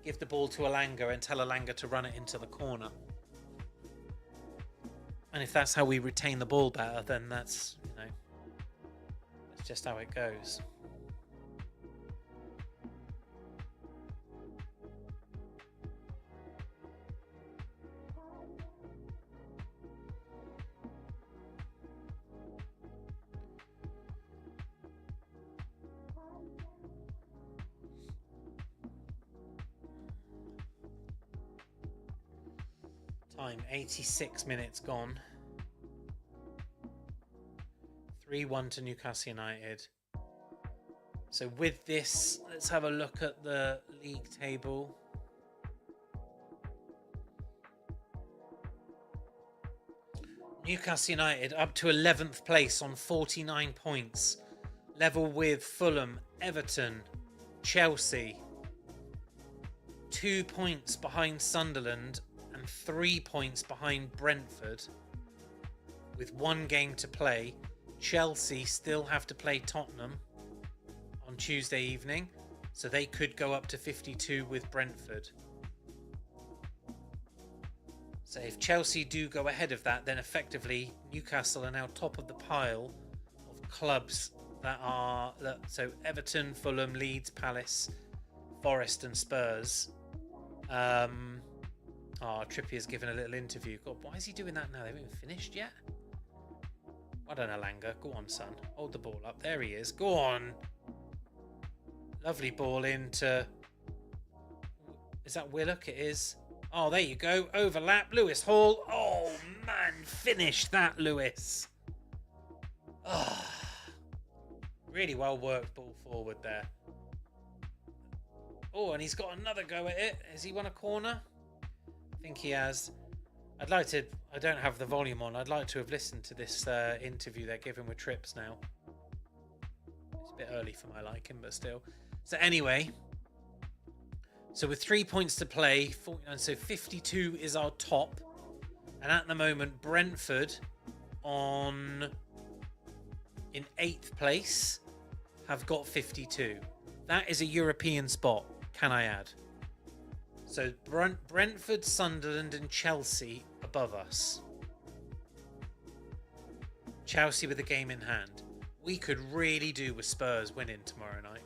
give the ball to Elanga and tell Elanga to run it into the corner. And if that's how we retain the ball better, then that's just how it goes. Time 86 minutes gone. 3-1 to Newcastle United. So with this, let's have a look at the league table. Newcastle United up to 11th place on 49 points. Level with Fulham, Everton, Chelsea. 2 points behind Sunderland and 3 points behind Brentford. With 1 game to play. Chelsea still have to play Tottenham on Tuesday evening, so they could go up to 52 with Brentford. So if Chelsea do go ahead of that, then effectively Newcastle are now top of the pile of clubs that are, so Everton, Fulham, Leeds, Palace, Forest and Spurs. Trippier's given a little interview. God, why is he doing that now? They haven't even finished yet. Well done, Elanga. Go on, son. Hold the ball up. There he is. Go on. Lovely ball into... Is that Willock? It is. Oh, there you go. Overlap. Lewis Hall. Oh, man. Finish that, Lewis. Oh. Really well worked ball forward there. Oh, and he's got another go at it. Has he won a corner? I think he has. I don't have the volume on. I'd like to have listened to this interview they're giving with Trips now. It's a bit early for my liking, but still. So anyway, so with 3 points to play, 49, so 52 is our top. And at the moment, Brentford in 8th place have got 52. That is a European spot, can I add? So Brentford, Sunderland and Chelsea above us. Chelsea with a game in hand. We could really do with Spurs winning tomorrow night.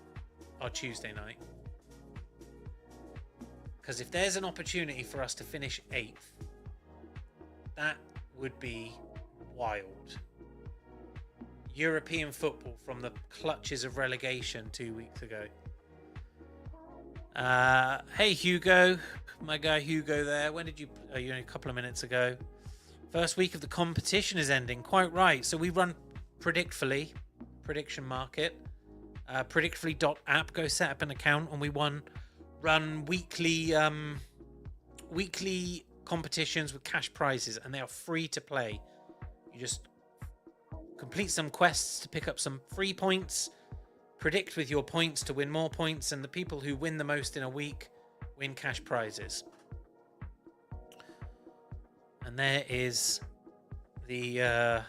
Or Tuesday night. Because if there's an opportunity for us to finish 8th, that would be wild. European football from the clutches of relegation 2 weeks ago. Hey Hugo, my guy Hugo there. When did you? You know, a couple of minutes ago. First week of the competition is ending. Quite right. So we run Predictfully, prediction market, predictfully.app. Go set up an account, and we run weekly competitions with cash prizes, and they are free to play. You just complete some quests to pick up some free points. Predict with your points to win more points, and the people who win the most in a week win cash prizes. And there is the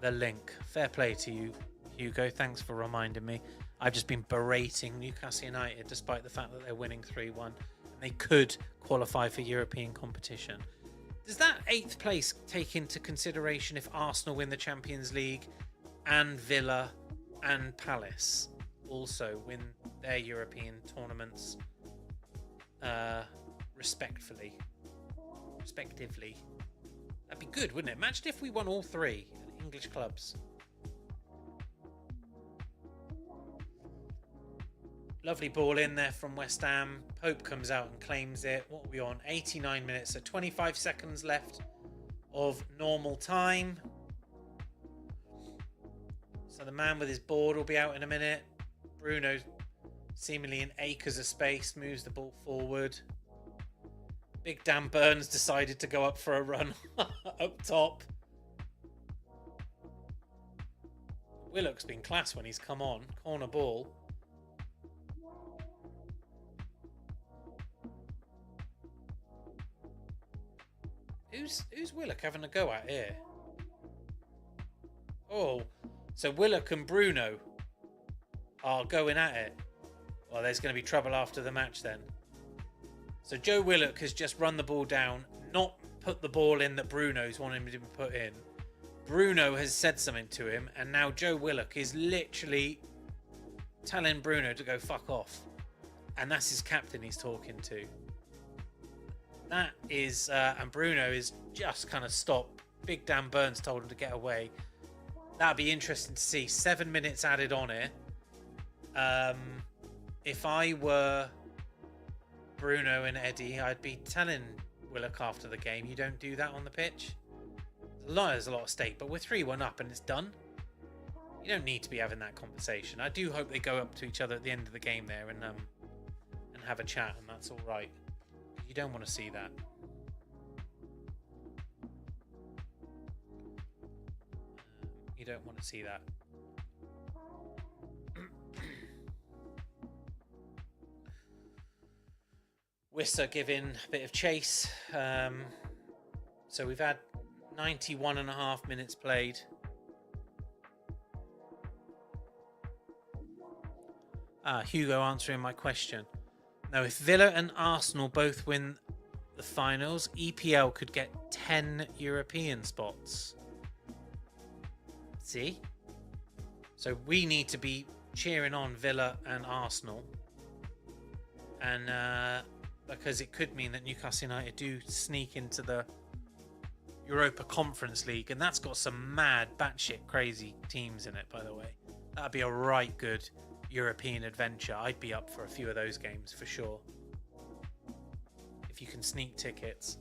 link. Fair play to you, Hugo. Thanks for reminding me. I've just been berating Newcastle United despite the fact that they're winning 3-1. And they could qualify for European competition. Does that 8th place take into consideration if Arsenal win the Champions League and Villa and Palace also win their European tournaments respectively? That'd be good, wouldn't it? Imagine if we won all 3 English clubs. Lovely ball in there from West Ham. Pope comes out and claims it. What are we on? 89 minutes, so 25 seconds left of normal time. So the man with his board will be out in a minute. Bruno, seemingly in acres of space, moves the ball forward. Big Dan Burns decided to go up for a run up top. Willock's been class when he's come on. Corner ball. Who's Willock having a go at here? Oh, so Willock and Bruno are going at it. Well, there's going to be trouble after the match then. So Joe Willock has just run the ball down, not put the ball in that Bruno's wanting him to put in. Bruno has said something to him, and now Joe Willock is literally telling Bruno to go fuck off. And that's his captain he's talking to. That is, and Bruno is just kind of stopped. Big Dan Burns told him to get away. That'd be interesting to see. 7 minutes added on here. If I were Bruno and Eddie, I'd be telling Willock after the game, you don't do that on the pitch. There's a lot of stake, but we're 3-1 up and it's done. You don't need to be having that conversation. I do hope they go up to each other at the end of the game there and have a chat, and that's all right. You don't want to see that. You don't want to see that. Wissa giving a bit of chase. So we've had 91.5 minutes played. Hugo answering my question. Now, if Villa and Arsenal both win the finals, EPL could get 10 European spots. See? So we need to be cheering on Villa and Arsenal. And because it could mean that Newcastle United do sneak into the Europa Conference League. And that's got some mad, batshit crazy teams in it, by the way. That'd be a right good European adventure. I'd be up for a few of those games for sure. If you can sneak tickets,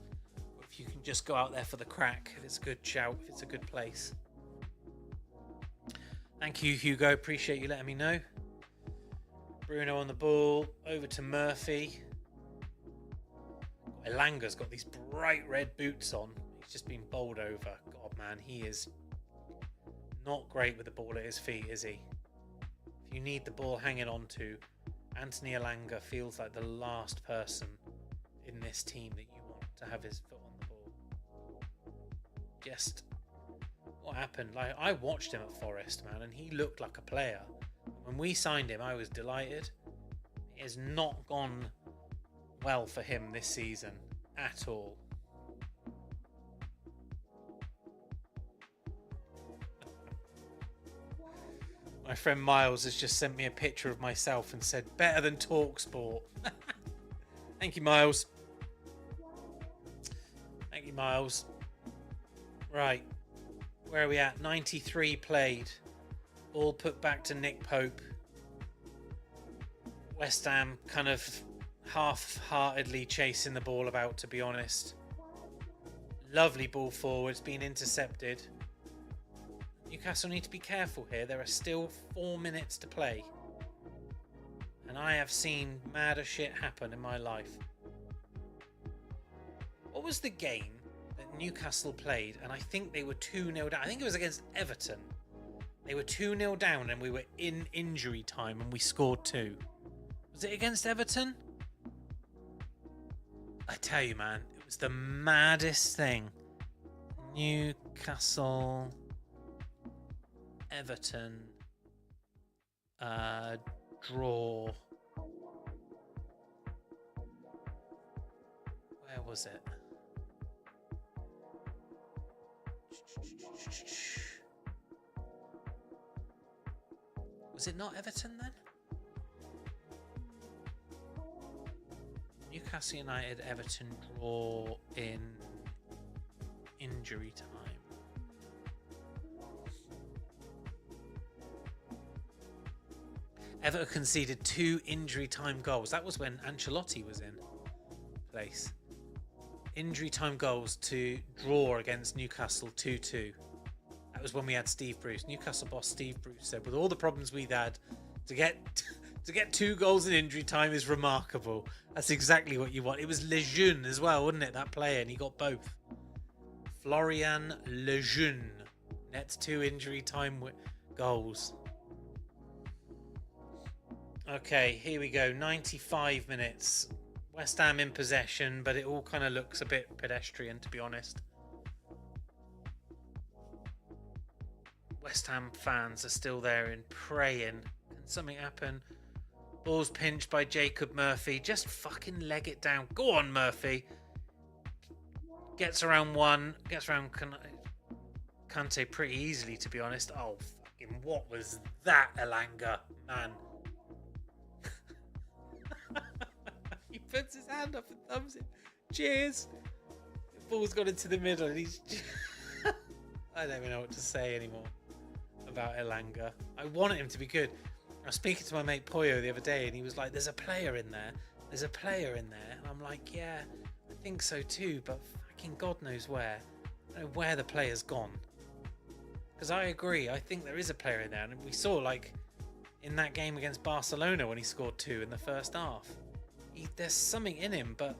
or if you can just go out there for the crack, if it's a good shout, if it's a good place. Thank you, Hugo. Appreciate you letting me know. Bruno on the ball, over to Murphy. Elanga's got these bright red boots on. He's just been bowled over. God, man, he is not great with the ball at his feet, is he? If you need the ball hanging on to, Anthony Elanga feels like the last person in this team that you want to have his foot on the ball. Just what happened? Like, I watched him at Forest, man, and he looked like a player. When we signed him, I was delighted. It has not gone well for him this season at all. My friend Miles has just sent me a picture of myself and said, better than TalkSport. Thank you, Miles. Thank you, Miles. Right. Where are we at? 93 played. All put back to Nick Pope. West Ham kind of half-heartedly chasing the ball about, to be honest. Lovely ball forward. It's been intercepted. Newcastle need to be careful here. There are still 4 minutes to play. And I have seen madder shit happen in my life. What was the game that Newcastle played? And I think they were 2-0 down. I think it was against Everton. They were 2-0 down and we were in injury time and we scored 2. Was it against Everton? I tell you, man, it was the maddest thing. Newcastle... Everton draw. Where was it? Was it not Everton then? Newcastle United Everton draw in injury time. Everton conceded 2 injury time goals. That was when Ancelotti was in place. Injury time goals to draw against Newcastle 2-2. That was when we had Steve Bruce. Newcastle boss Steve Bruce said, with all the problems we'd had, to get 2 goals in injury time is remarkable. That's exactly what you want. It was Lejeune as well, wasn't it? That player, and he got both. Florian Lejeune nets 2 injury time goals. Okay, here we go. 95 minutes. West Ham in possession, but it all kind of looks a bit pedestrian, to be honest. West Ham fans are still there and praying. Can something happen? Ball's pinched by Jacob Murphy. Just fucking leg it down. Go on, Murphy. Gets around one. Gets around Kante pretty easily, to be honest. Oh, fucking what was that, Elanga? Man. He puts his hand up and thumbs it. Cheers. The ball's gone into the middle and he's... I don't even know what to say anymore about Elanga. I wanted him to be good. I was speaking to my mate Poyo the other day and he was like, there's a player in there. There's a player in there. And I'm like, yeah, I think so too, but fucking God knows where. I don't know where the player's gone. Because I agree, I think there is a player in there. And we saw, like, in that game against Barcelona when he scored 2 in the first half. There's something in him, but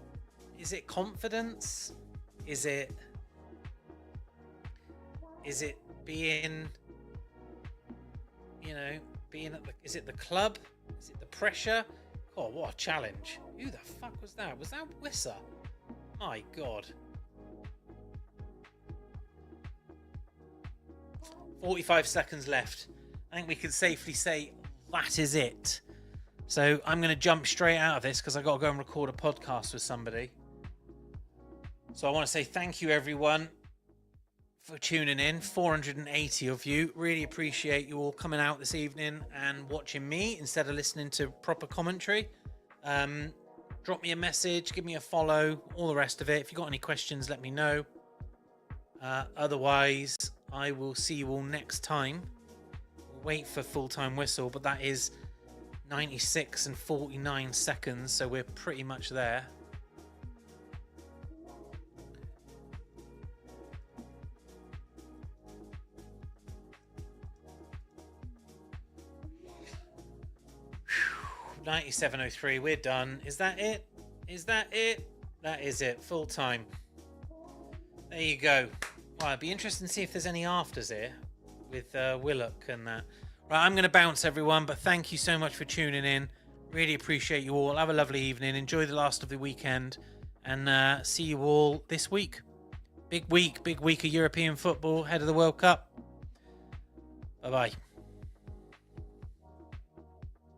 is it confidence? Is it being, you know, being at the, is it the club? Is it the pressure? Oh, what a challenge. Who the fuck was that? Was that Wissa? My God. 45 seconds left. I think we can safely say that is it. So I'm going to jump straight out of this because I've got to go and record a podcast with somebody. So I want to say thank you, everyone, for tuning in. 480 of you. Really appreciate you all coming out this evening and watching me instead of listening to proper commentary. Drop me a message, give me a follow, all the rest of it. If you've got any questions, let me know. Otherwise, I will see you all next time. Wait for full-time whistle, but that is 96 and 49 seconds, so we're pretty much there. Whew, 97:03, we're done. Is that it? Is that it? That is it, full time. There you go. Well, it'd be interesting to see if there's any afters here with Willock and that. Right, I'm going to bounce, everyone, but thank you so much for tuning in. Really appreciate you all. Have a lovely evening. Enjoy the last of the weekend, and see you all this week. Big week of European football ahead of the World Cup. Bye-bye.